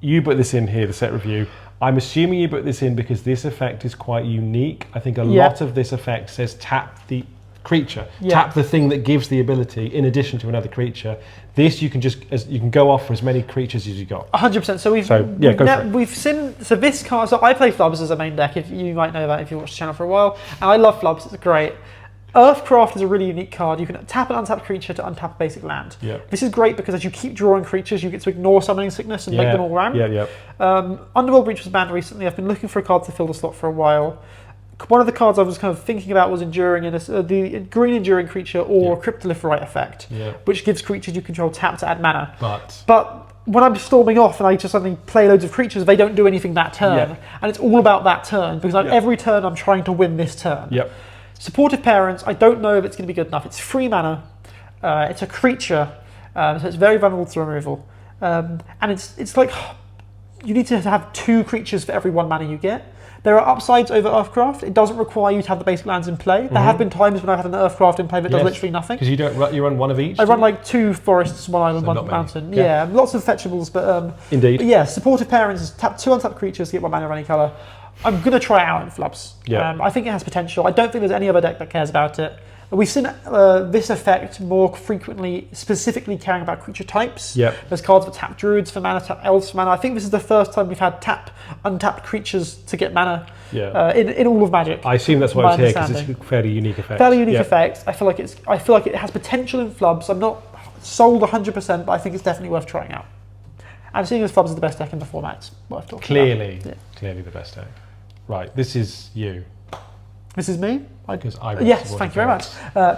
you put this in here, the set review. I'm assuming you put this in because this effect is quite unique. I think a lot of this effect says tap the creature, tap the thing that gives the ability in addition to another creature. This you can go off for as many creatures as you got. 100%. So we've seen this card. So I play Flubs as a main deck. If you might know that if you watch the channel for a while, and I love Flubs. It's great. Earthcraft is a really unique card. You can tap an untapped creature to untap a basic land. Yep. This is great because as you keep drawing creatures, you get to ignore Summoning Sickness and make them all ramp. Underworld Breach was banned recently. I've been looking for a card to fill the slot for a while. One of the cards I was kind of thinking about was Enduring, the green Enduring creature or Cryptolitherite effect, which gives creatures you control tap to add mana. But when I'm storming off and I just suddenly play loads of creatures, they don't do anything that turn. And it's all about that turn because every turn I'm trying to win this turn. Supportive Parents, I don't know if it's going to be good enough. It's 3 mana. It's a creature, so it's very vulnerable to removal. And it's like you need to have 2 creatures for every 1 mana you get. There are upsides over Earthcraft. It doesn't require you to have the basic lands in play. There have been times when I've had an Earthcraft in play that does literally nothing. Because you run 1 of each? I run like 2 forests, 1 island, 1 mountain. Yeah, lots of fetchables, but indeed. But yeah, Supportive Parents is tap 2 untapped creatures to get 1 mana of any colour. I'm going to try it out in Flubs. I think it has potential. I don't think there's any other deck that cares about it. We've seen this effect more frequently, specifically caring about creature types. There's cards for tap druids for mana, tap elves for mana. I think this is the first time we've had tap untapped creatures to get mana in all of Magic. I assume that's why it's here because it's a fairly unique effect. Fairly unique effect. I feel like it has potential in Flubs. I'm not sold 100%, but I think it's definitely worth trying out. And seeing as Fubs is the best deck in the format, it's worth talking Clearly, about. clearly the best deck. Right, this is you. This is me? Because I yes, thank you very much.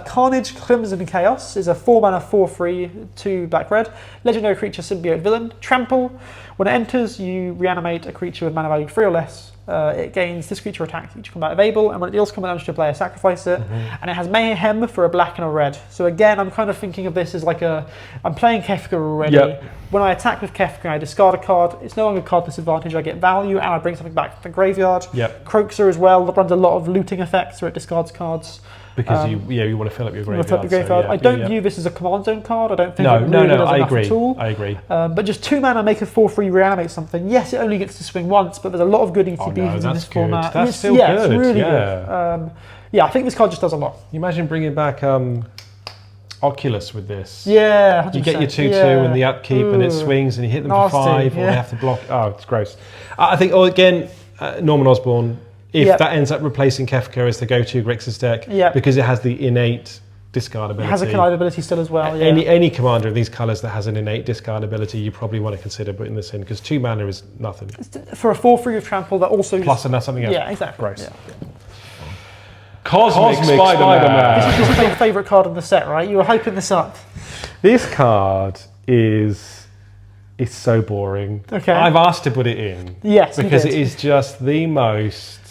Carnage, Crimson Chaos is a 4-mana 4/3, 2 black-red. Legendary creature, symbiote villain. Trample. When it enters, you reanimate a creature with mana value 3 or less. It gains this creature attacks each combat available, and when it deals combat damage to a player, sacrifice it. And it has Mayhem for a black and a red. So again, I'm kind of thinking of this as like I'm playing Kefka already. Yep. When I attack with Kefka, I discard a card. It's no longer card disadvantage. I get value, and I bring something back from the graveyard. Yep. Croaxer as well. That runs a lot of looting effects, where it discards cards. Because you want to fill up your graveyard. I don't view this as a command zone card. I don't think no, it really does I enough agree. at all. I agree. But just 2 mana, make a 4/3, reanimate something. Yes, it only gets to swing once, but there's a lot of good ETBs in this format. That's still good. It's really good. I think this card just does a lot. You imagine bringing back Oculus with this. Yeah, 100%. You get your 2/2 and the upkeep, and it swings, and you hit them for 5, or they have to block. Oh, it's gross. I think, again, Norman Osborn. If that ends up replacing Kefka as the go-to Grixis deck, because it has the innate discard ability. It has a collide ability still as well. Any commander of these colours that has an innate discard ability, you probably want to consider putting this in, because 2 mana is nothing. For a 4/3 of trample, that also plus something else. Yeah, exactly. Gross. Yeah. Cosmic Spider-Man. This is your favourite card in the set, right? You were hyping this up. This card is so boring. Okay. I've asked to put it in. Yes, because it is just the most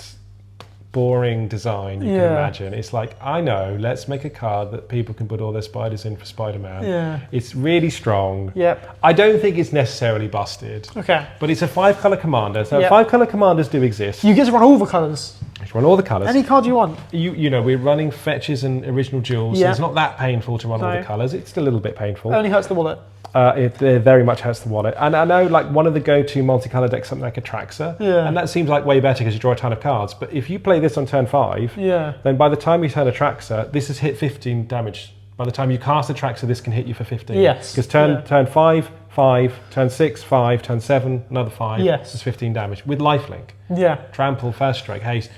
boring design you can imagine. It's like, I know, let's make a card that people can put all their spiders in for Spider-Man. Yeah. It's really strong. Yep. I don't think it's necessarily busted. Okay. But it's a 5-colour commander, so 5-colour commanders do exist. You get to run all the colours. You can run all the colours. Any card you want. You know, we're running fetches and original jewels, so it's not that painful to run all the colours. It's still a little bit painful. Only hurts the wallet. It very much hurts the wallet. And I know, like, one of the go-to multicolour decks, something like a Traxxer, and that seems like way better because you draw a ton of cards. But if you play this on turn 5, then by the time you turn a Traxxer, this has hit 15 damage. By the time you cast a Traxxer, this can hit you for 15. Yes. Because turn 5, 5, turn 6, 5, turn 7, another 5. Yes. It's 15 damage with lifelink. Yeah. Trample, first strike, haste.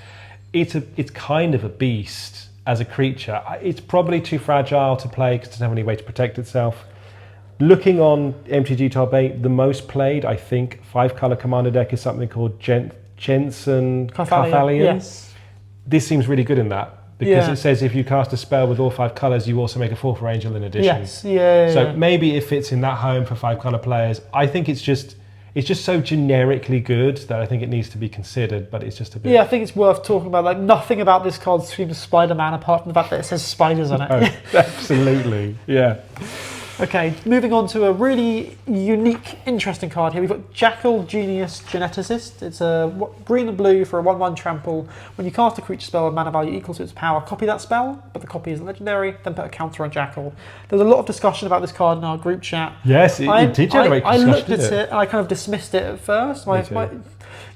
It's kind of a beast as a creature. It's probably too fragile to play because it doesn't have any way to protect itself. Looking on MTG Top 8, the most played, I think, 5-colour commander deck is something called Jensen Carthalion. Yes. This seems really good in that, because it says if you cast a spell with all 5 colours, you also make a 4 for Angel in addition. Yes, So maybe it fits in that home for 5-colour players. I think it's just so generically good that I think it needs to be considered, but it's just a bit... Yeah, I think it's worth talking about. Like, nothing about this card screams Spider-Man apart from the fact that it says spiders on it. Oh, absolutely, yeah. Okay, moving on to a really unique, interesting card here. We've got Jackal, Geneticist. It's a green and blue for a 1/1 trample. When you cast a creature spell with mana value equal to its power, copy that spell, but the copy is legendary, then put a counter on Jackal. There's a lot of discussion about this card in our group chat. Yes, it did generate discussion. I looked at it and I kind of dismissed it at first.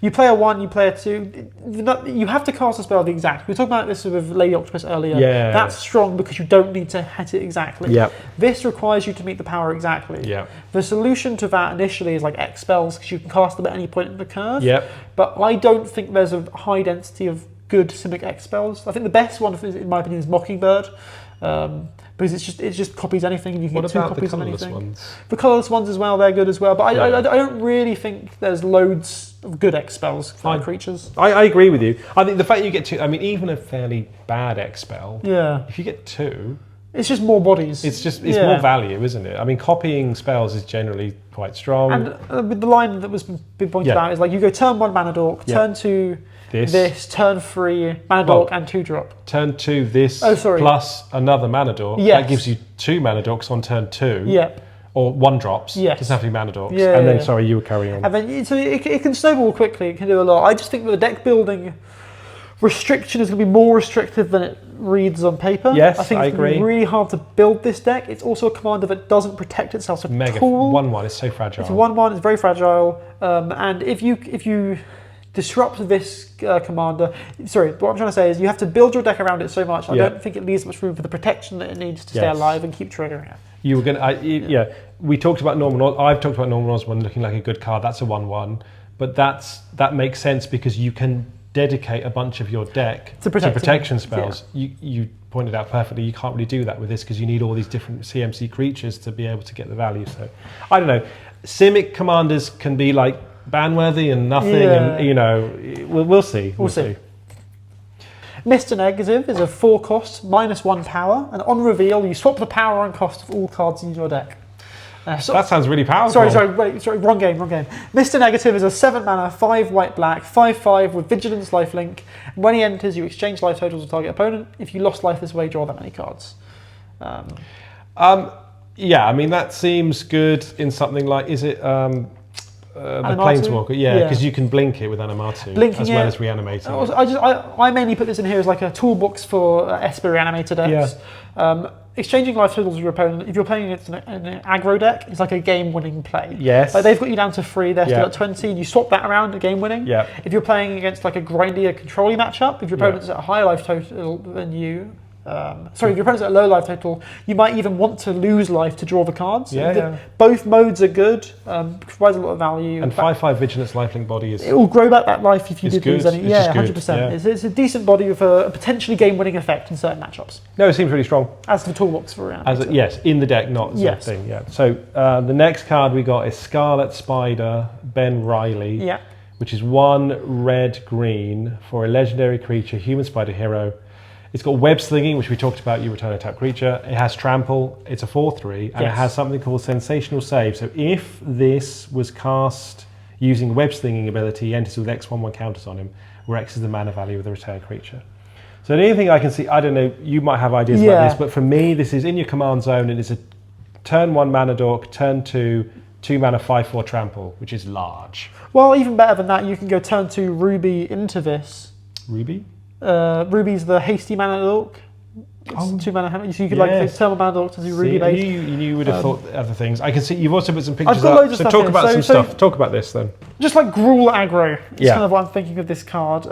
You play a 1, you play a 2. You have to cast a spell the exact. We were talking about this with Lady Octopus earlier. Yeah. That's strong because you don't need to hit it exactly. Yep. This requires you to meet the power exactly. Yep. The solution to that initially is like X spells because you can cast them at any point in the curve. Yep. But I don't think there's a high density of good Simic X spells. I think the best one, in my opinion, is Mockingbird. Because it just copies anything. And you can get 2 copies of anything. Ones? The colourless ones as well, they're good as well. But I don't really think there's loads of good X spells for creatures. I agree with you. I think the fact you get 2, I mean, even a fairly bad X spell, if you get 2... It's just more bodies. It's more value, isn't it? I mean, copying spells is generally quite strong. And with the line that was been pointed out is like you go turn 1 Mana Dork, turn 2 this, turn 3 Mana Dork and 2-drop. Turn 2 this plus another Mana Dork. That gives you 2 Mana Dorks on turn 2. Yep. Or 1-drops. Yes. Doesn't have to be Mana Dorks. And then, sorry, you were carrying on. And then so it can snowball quickly. It can do a lot. I just think that the deck building restriction is going to be more restrictive than it reads on paper. Yes, I think it's going to be really hard to build this deck. It's also a commander that doesn't protect itself at all. 1/1, it's so fragile. It's a 1/1, it's very fragile. And if you disrupt this commander, sorry, what I'm trying to say is you have to build your deck around it so much. I don't think it leaves much room for the protection that it needs to stay alive and keep triggering it. You were going to, we talked about I've talked about Norman Osborn looking like a good card. That's a 1/1. But that makes sense because you can dedicate a bunch of your deck to protection spells. You pointed out perfectly, you can't really do that with this because you need all these different CMC creatures to be able to get the value. So, I don't know. Simic commanders can be like ban-worthy and nothing, and you know, we'll see. We'll see. Mr. Negative is a 4-cost, -1 power, and on reveal, you swap the power and cost of all cards in your deck. That sounds really powerful. Sorry, wrong game. Mr. Negative is a 7-mana, 5 white-black, 5/5 with Vigilance lifelink. When he enters, you exchange life totals with target opponent. If you lost life this way, draw that many cards. Yeah, I mean, that seems good in something like, is it the Planeswalker? Yeah, because you can blink it with Animatu as well as reanimating it. I mainly put this in here as like a toolbox for Esper reanimator decks. Yeah. Exchanging life totals with your opponent, if you're playing against an aggro deck, it's like a game-winning play. Yes. Like they've got you down to 3, they're still at 20, and you swap that around, a game-winning. Yeah. If you're playing against like a grindy, a controlling matchup, if your opponent's at a higher life total than you, if your opponent's at a low life total, you might even want to lose life to draw the cards. Both modes are good, provides a lot of value. And 5/5 Vigilance lifelink body is... It will grow back that life if you did lose any. Yeah, 100%. Yeah. It's a decent body with a potentially game-winning effect in certain matchups. No, it seems really strong. As the toolbox for around. Yes, in the deck, not as a thing. Yeah. So the next card we got is Scarlet Spider, Ben Reilly. Yeah. Which is 1 red-green for a legendary creature, human spider hero. It's got web slinging, which we talked about, you return a tapped creature. It has trample, it's a 4/3, and it has something called sensational save. So if this was cast using web slinging ability, he enters with X/1/1 counters on him, where X is the mana value of the return creature. So the only thing I can see, I don't know, you might have ideas about this, but for me, this is in your command zone, and it's a turn 1 mana dork, turn 2, 2 mana 5/4 trample, which is large. Well, even better than that, you can go turn 2 Ruby into this. Ruby? Ruby's the hasty mana dork. It's 2 mana hammer. So you could like turn 1 mana dork to do Ruby base. You would have thought other things. I can see you've also put some pictures I've got loads of stuff talk here. about some stuff. Talk about this then. Just like Gruul aggro. It's kind of what I'm thinking of this card.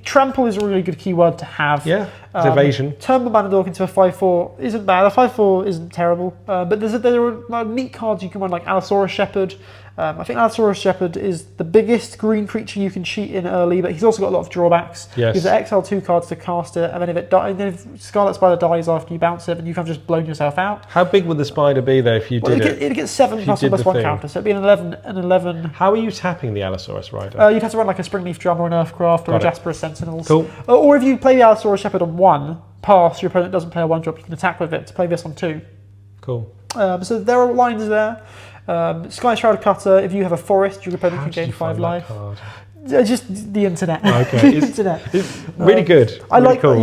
Trample is a really good keyword to have. Yeah, it's evasion. Turn 1 mana dork into a 5/4 isn't bad. A 5/4 isn't terrible. But there are neat cards you can run like Allosaurus Shepherd. I think Allosaurus Shepherd is the biggest green creature you can cheat in early, but he's also got a lot of drawbacks. Yes. He's exile 2 cards to cast it, and then if Scarlet Spider dies after you bounce it, then you have just blown yourself out. How big would the spider be though if you did it? It gets 7 plus 1/1 counter, so it'd be an 11. How are you tapping the Allosaurus Rider? You'd have to run like a Springleaf Drum or an Earthcraft or a Jasper's Sentinels. Cool. Or if you play the Allosaurus Shepherd on 1, pass, your opponent doesn't play a 1-drop, you can attack with it to play this on 2. Cool. So there are lines there. Sky Shroud Cutter, if you have a forest, your opponent can gain 5 life. Just the internet. Okay. The internet. It's really good. I really like, cool.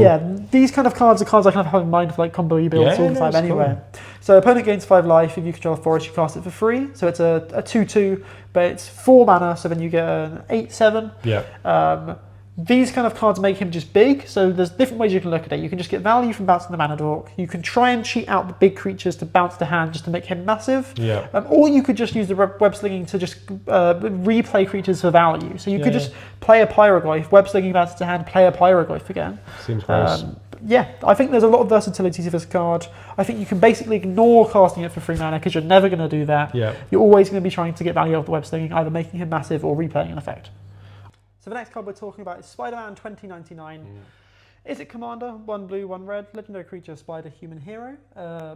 these kind of cards are cards I kind of have in mind for like combo builds all the time anyway. Cool. So opponent gains 5 life, if you control a forest, you cast it for free. So it's a 2/2, but it's 4 mana, so then you get an 8/7. Yeah. These kind of cards make him just big, so there's different ways you can look at it. You can just get value from bouncing the mana dork. You can try and cheat out the big creatures to bounce the hand just to make him massive. Yeah. Or you could just use the web slinging to just replay creatures for value. So you could just play a Pyroglyph, web slinging bounces to hand, play a Pyroglyph again. Seems gross. I think there's a lot of versatility to this card. I think you can basically ignore casting it for 3 mana because you're never going to do that. Yeah. You're always going to be trying to get value out of the web slinging, either making him massive or replaying an effect. So the next card we're talking about is Spider-Man 2099. Is it Commander? 1 blue, 1 red, legendary creature, spider, human hero.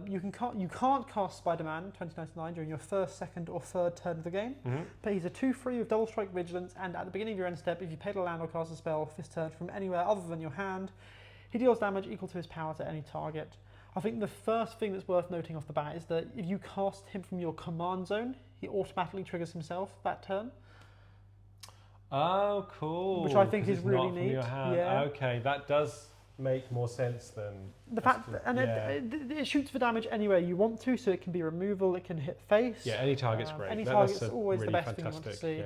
You can't cast Spider-Man 2099 during your first, second, or third turn of the game. But he's a 2/3 with double strike vigilance, and at the beginning of your end step, if you paid a land or cast a spell this turn from anywhere other than your hand, he deals damage equal to his power to any target. I think the first thing that's worth noting off the bat is that if you cast him from your command zone, he automatically triggers himself that turn. Oh, cool. Which I think is really neat. Yeah. Okay, that does make more sense than the fact that, and it shoots for damage anywhere you want to, so it can be removal, it can hit face. Yeah, any target's great. Any target's always really the best thing you want to see.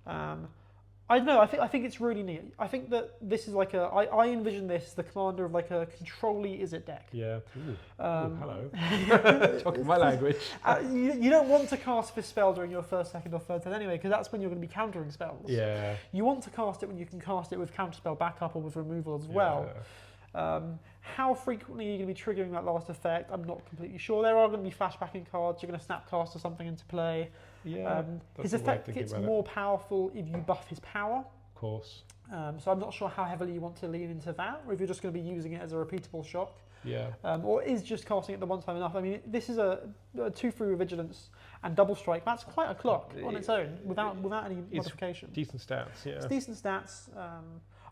Yeah. I don't know. I think it's really neat. I think that this is like I envision this as the commander of like a control-y Izzet deck. Yeah. Hello. Talking my language. You don't want to cast this spell during your first, second, or third turn anyway, because that's when you're going to be countering spells. Yeah. You want to cast it when you can cast it with counterspell backup or with removal as well. How frequently are you going to be triggering that last effect? I'm not completely sure. There are going to be flashbacking cards. You're going to snapcast or something into play. Yeah. His effect gets more powerful if you buff his power. Of course. So I'm not sure how heavily you want to lean into that, or if you're just going to be using it as a repeatable shock. Yeah. Or is just casting it the one time enough? I mean, this is a 2/3 with Vigilance and double strike. That's quite a clock on its own, without any modification. Decent stats, yeah. It's decent stats.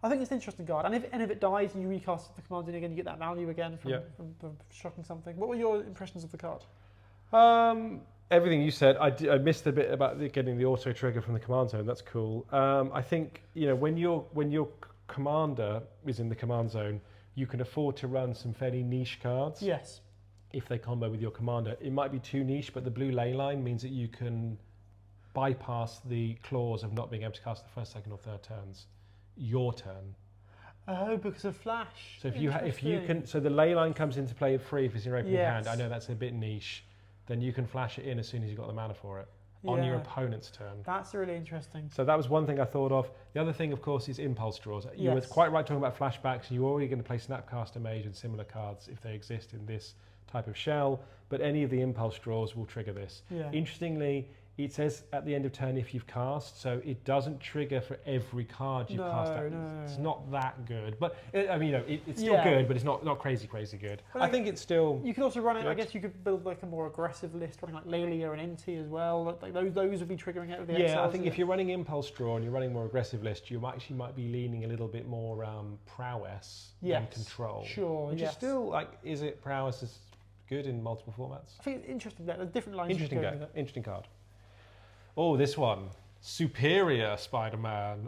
I think it's an interesting card. And if it dies and you recast the command in again, you get that value again from shocking something. What were your impressions of the card? Everything you said. I missed a bit about getting the auto trigger from the command zone. That's cool. I think when your commander is in the command zone, you can afford to run some fairly niche cards. Yes. If they combo with your commander, it might be too niche, but the blue ley line means that you can bypass the clause of not being able to cast the first, second, or third turns. Your turn. Oh, because of flash. So if you can, so the ley line comes into play free if it's in your opening hand. I know that's a bit niche. Then you can flash it in as soon as you've got the mana for it on your opponent's turn. That's really interesting. So that was one thing I thought of. The other thing, of course, is impulse draws. You were quite right talking about flashbacks. You're already going to play Snapcaster Mage and similar cards if they exist in this type of shell, but any of the impulse draws will trigger this. Yeah. Interestingly, it says at the end of turn if you've cast, so it doesn't trigger for every card you've cast. It's not that good, but it's still good, but it's not crazy good. But I think it's still. You could also run it. I guess you could build like a more aggressive list, running like Reilly or an NT as well. Like those would be triggering it with the I think if you're running impulse draw and you're running more aggressive list, you actually might be leaning a little bit more around prowess than control. Sure, which is still is it prowess is good in multiple formats? I think it's interesting that there's different lines. Interesting card. Oh, this one. Superior Spider-Man.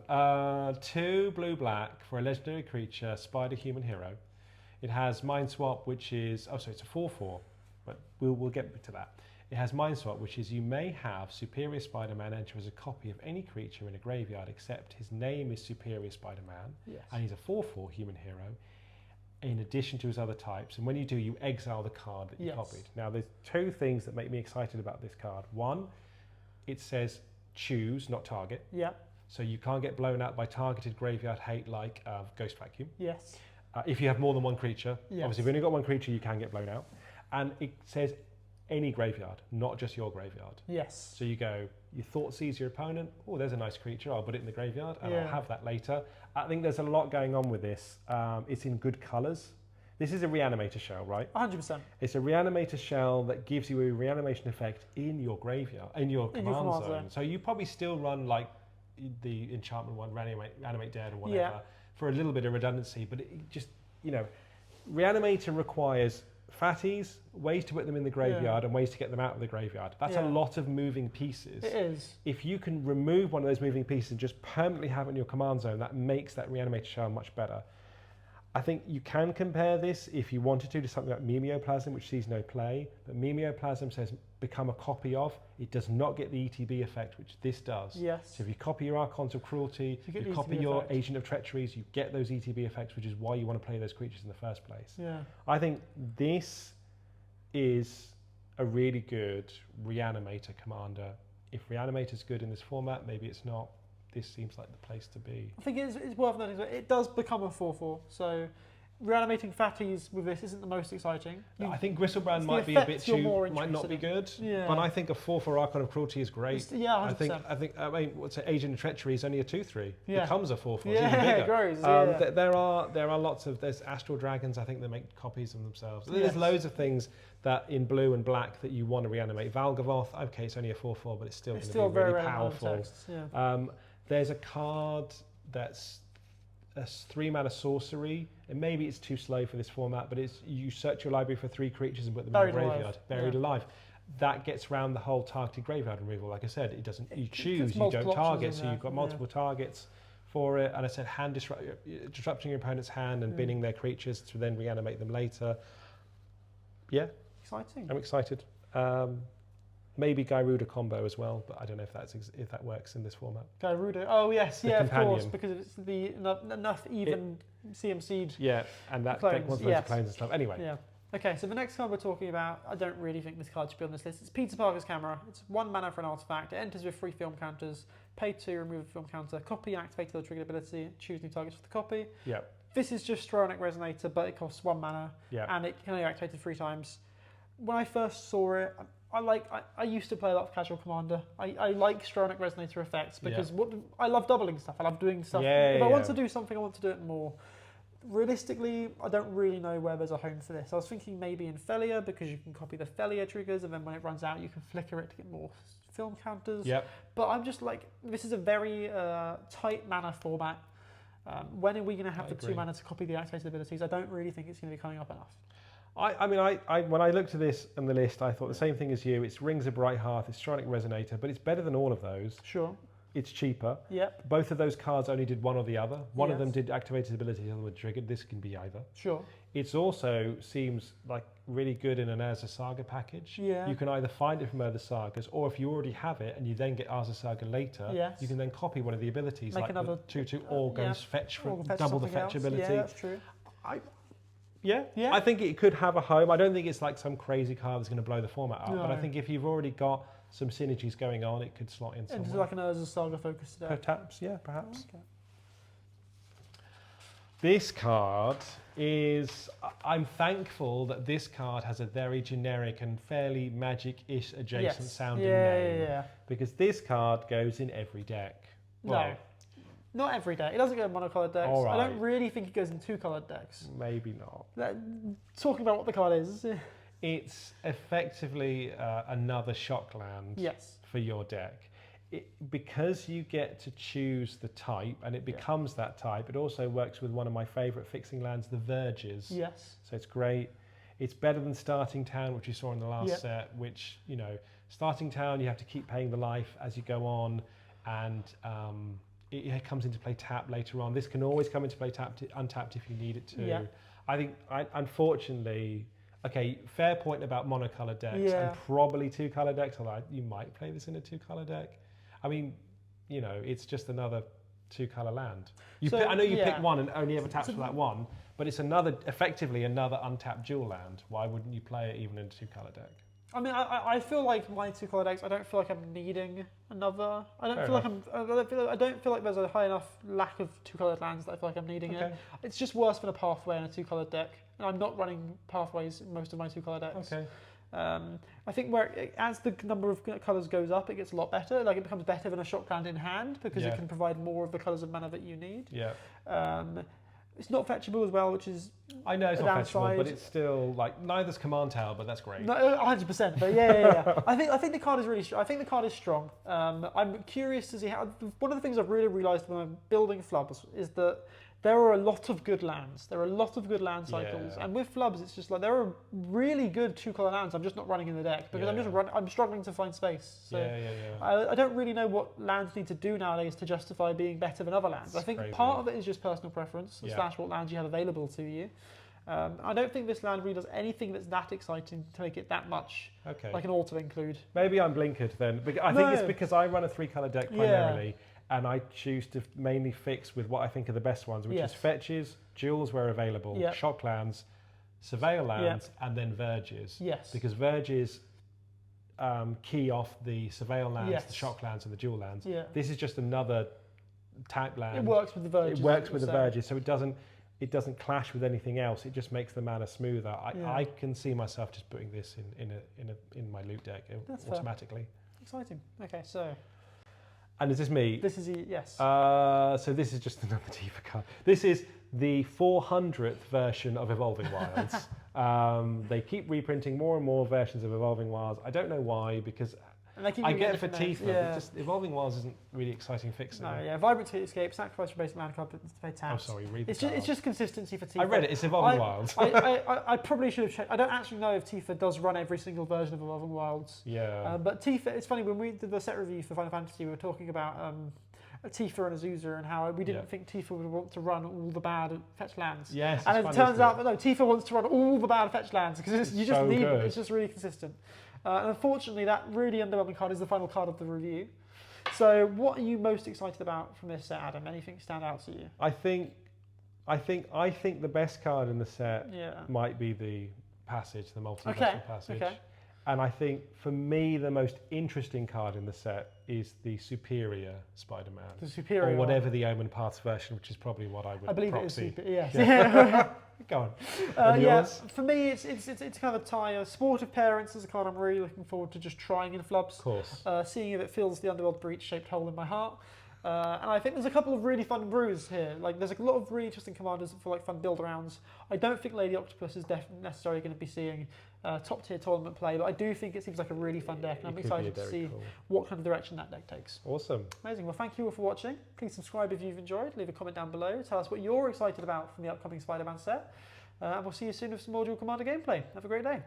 2 blue-black for a legendary creature, Spider-Human Hero. It has Mind Swap, which is... Oh, sorry, it's a 4/4, but we'll get to that. It has Mind Swap, which is you may have Superior Spider-Man enter as a copy of any creature in a graveyard, except his name is Superior Spider-Man, and he's a 4/4 human hero, in addition to his other types. And when you do, you exile the card that you copied. Now, there's 2 things that make me excited about this card. One, it says choose, not target. Yeah. So you can't get blown out by targeted graveyard hate like Ghost Vacuum. Yes. If you have more than one creature. Obviously, if you've only got one creature, you can get blown out. And it says any graveyard, not just your graveyard. Yes. So you go, you thought seize your opponent. Oh, there's a nice creature. I'll put it in the graveyard and I'll have that later. I think there's a lot going on with this. It's in good colours. This is a reanimator shell, right? 100%. It's a reanimator shell that gives you a reanimation effect in your graveyard, in your command zone. So you probably still run like the enchantment one, reanimate dead or whatever, for a little bit of redundancy. But it just, reanimator requires fatties, ways to put them in the graveyard, and ways to get them out of the graveyard. That's a lot of moving pieces. It is. If you can remove one of those moving pieces and just permanently have it in your command zone, that makes that reanimator shell much better. I think you can compare this, if you wanted to something like Mimeoplasm, which sees no play. But Mimeoplasm says become a copy of. It does not get the ETB effect, which this does. Yes. So if you copy your Archons of Cruelty, you copy your Agent of Treacheries, you get those ETB effects, which is why you want to play those creatures in the first place. Yeah. I think this is a really good Reanimator commander. If Reanimator's good in this format, maybe it's not. This seems like the place to be. I think it's worth noting that it does become a 4/4. So reanimating fatties with this isn't the most exciting. I think Gristlebrand might be a bit too, might not be good. Yeah. But I think a 4/4 Archon of Cruelty is great. 100%. I mean, what's it? Agent of Treachery is only a 2/3. Yeah. Becomes a 4/4. Yeah, even bigger. It grows. There are lots of, there's Astral Dragons, I think, that make copies of themselves. There's loads of things that in blue and black that you want to reanimate. Valgavoth, okay, it's only a 4/4, but it's still going to be really powerful. There's a card that's a 3-mana sorcery, and maybe it's too slow for this format, but it's you search your library for 3 creatures and put them in the graveyard, buried alive. That gets around the whole targeted graveyard removal. Like I said, it doesn't. You choose, you don't target, so you've got multiple targets for it. And I said hand disrupting your opponent's hand and binning their creatures to then reanimate them later. Yeah, exciting. I'm excited. Maybe Gyruda combo as well, but I don't know if that works in this format. Gyruda, oh yes, the of course, because it's the enough even CMC'd. Yeah, and that deck wants loads of clones and stuff. Anyway. Yeah. Okay, so the next card we're talking about, I don't really think this card should be on this list. It's Peter Parker's Camera. It's 1 mana for an artifact. It enters with 3 film counters. Pay 2, remove a film counter. Copy, activate the triggered ability. Choose new targets for the copy. Yeah. This is just Stronic Resonator, but it costs 1 mana. Yeah. And it can only be activated 3 times. When I first saw it, I used to play a lot of Casual Commander. I like Stronic Resonator effects because I love doubling stuff. I love doing stuff. If I want to do something, I want to do it more. Realistically, I don't really know where there's a home for this. I was thinking maybe in Felia because you can copy the Felia triggers and then when it runs out you can flicker it to get more film counters. Yep. But I'm just like, this is a very tight mana format. When are we going to have the 2 mana to copy the activated abilities? I don't really think it's going to be coming up enough. I mean, when I looked at this and the list, I thought the same thing as you. It's Rings of Bright Hearth, it's Stronic Resonator, but it's better than all of those. Sure. It's cheaper. Yep. Both of those cards only did one or the other. One of them did activated ability, the other one triggered. This can be either. Sure. It's also seems like really good in an Urza Saga package. Yeah. You can either find it from Urza Sagas, or if you already have it and you then get Urza Saga later, you can then copy one of the abilities, make like another 2/2, or goes fetch for or fetch double the fetch else. ability. Yeah, that's true. Yeah, I think it could have a home. I don't think it's like some crazy card that's going to blow the format up, but I think if you've already got some synergies going on, it could slot in somewhere. It's like an Urza Saga focus today. Perhaps, yeah, perhaps. Okay. This card is... I'm thankful that this card has a very generic and fairly Magic-ish adjacent sounding name. Yeah. Because this card goes in every deck. Well, no. Not every deck. It doesn't go in monocolored decks. All right. I don't really think it goes in 2-colored decks. Maybe not. Talking about what the card is. It's effectively another shock land for your deck. Because you get to choose the type and it becomes that type, it also works with one of my favourite fixing lands, the Verges. Yes. So it's great. It's better than Starting Town, which you saw in the last set, which, you know, Starting Town, you have to keep paying the life as you go on, and it comes into play tapped later on. This can always come into play untapped if you need it to. Yeah. I think, unfortunately, okay, fair point about monocolor decks and probably 2-color decks, although you might play this in a 2-color deck. I mean, you know, it's just another 2-color land. I know you pick one and only ever taps for that one, but it's effectively another untapped dual land. Why wouldn't you play it even in a 2-color deck? I mean, I feel like my 2-color decks, I don't feel like I'm needing another. I don't feel like there's a high enough lack of 2-colored lands that I feel like I'm needing it. It's just worse than a pathway in a 2-colored deck, and I'm not running pathways in most of my 2-color decks. Okay. I think as the number of colours goes up, it gets a lot better. Like, it becomes better than a shock land in hand because it can provide more of the colours of mana that you need. Yeah. It's not fetchable as well, which is I know it's not fetchable, but it's still like neither's Command Tower, but that's great. No, 100%. But yeah. I think the card is really. I think the card is strong. I'm curious to see how. One of the things I've really realised when I'm building flubs is that there are a lot of good lands. There are a lot of good land cycles, and with flubs, it's just like there are really good 2-color lands. I'm just not running in the deck because I'm struggling to find space. So I don't really know what lands need to do nowadays to justify being better than other lands. I think part of it is just personal preference / what lands you have available to you. I don't think this land really does anything that's that exciting to make it that much like an auto include. Maybe I'm blinkered then. I think it's because I run a 3-color deck primarily. And I choose to mainly fix with what I think are the best ones, which is fetches, jewels where available, shock lands, surveil lands, and then verges. Yes. Because verges key off the surveil lands, the shock lands, and the jewel lands. Yeah. This is just another type land. It works with the verges. It works with the verges, so it doesn't clash with anything else. It just makes the mana smoother. I can see myself just putting this in my loot deck automatically. Fair. Exciting. Okay, so. And is this me? This is yes. So this is just another Tifa card. This is the 400th version of Evolving Wilds. They keep reprinting more and more versions of Evolving Wilds. I don't know why, because I get it for Tifa, but just Evolving Wilds isn't really exciting fixing. No, Vibrant Cityscape, sacrifice your basic land card to pay taps. Oh, sorry, read it's just consistency for Tifa. I read it, it's Evolving Wilds. I probably should have checked. I don't actually know if Tifa does run every single version of Evolving Wilds. Yeah. But Tifa, it's funny, when we did the set review for Final Fantasy, we were talking about Tifa and Azusa and how we didn't think Tifa would want to run all the bad fetch lands. Yes. And it turns out that no, Tifa wants to run all the bad fetch lands because it's just really consistent. And unfortunately, that really underwhelming card is the final card of the review. So, what are you most excited about from this set, Adam? Anything stand out to you? I think the best card in the set might be the passage, the Multiversal Passage. Okay. And I think, for me, the most interesting card in the set is the Superior Spider-Man. The Superior or whatever the Omen Paths version, which is probably what I would I believe proxy. it is Superior, yes. Go on. And yeah, yours? for me, it's kind of a tie. Sportive Parents is a card I'm really looking forward to just trying in flubs. Of course. Seeing if it fills the Underworld Breach-shaped hole in my heart. And I think there's a couple of really fun brews here. Like, there's a lot of really interesting commanders for like fun build-arounds. I don't think Lady Octopus is necessarily going to be seeing top-tier tournament play, but I do think it seems like a really fun deck, and I'm excited to see what kind of direction that deck takes. Awesome. Amazing. Well, thank you all for watching. Please subscribe if you've enjoyed. Leave a comment down below. Tell us what you're excited about from the upcoming Spider-Man set. And we'll see you soon with some more Duel Commander gameplay. Have a great day.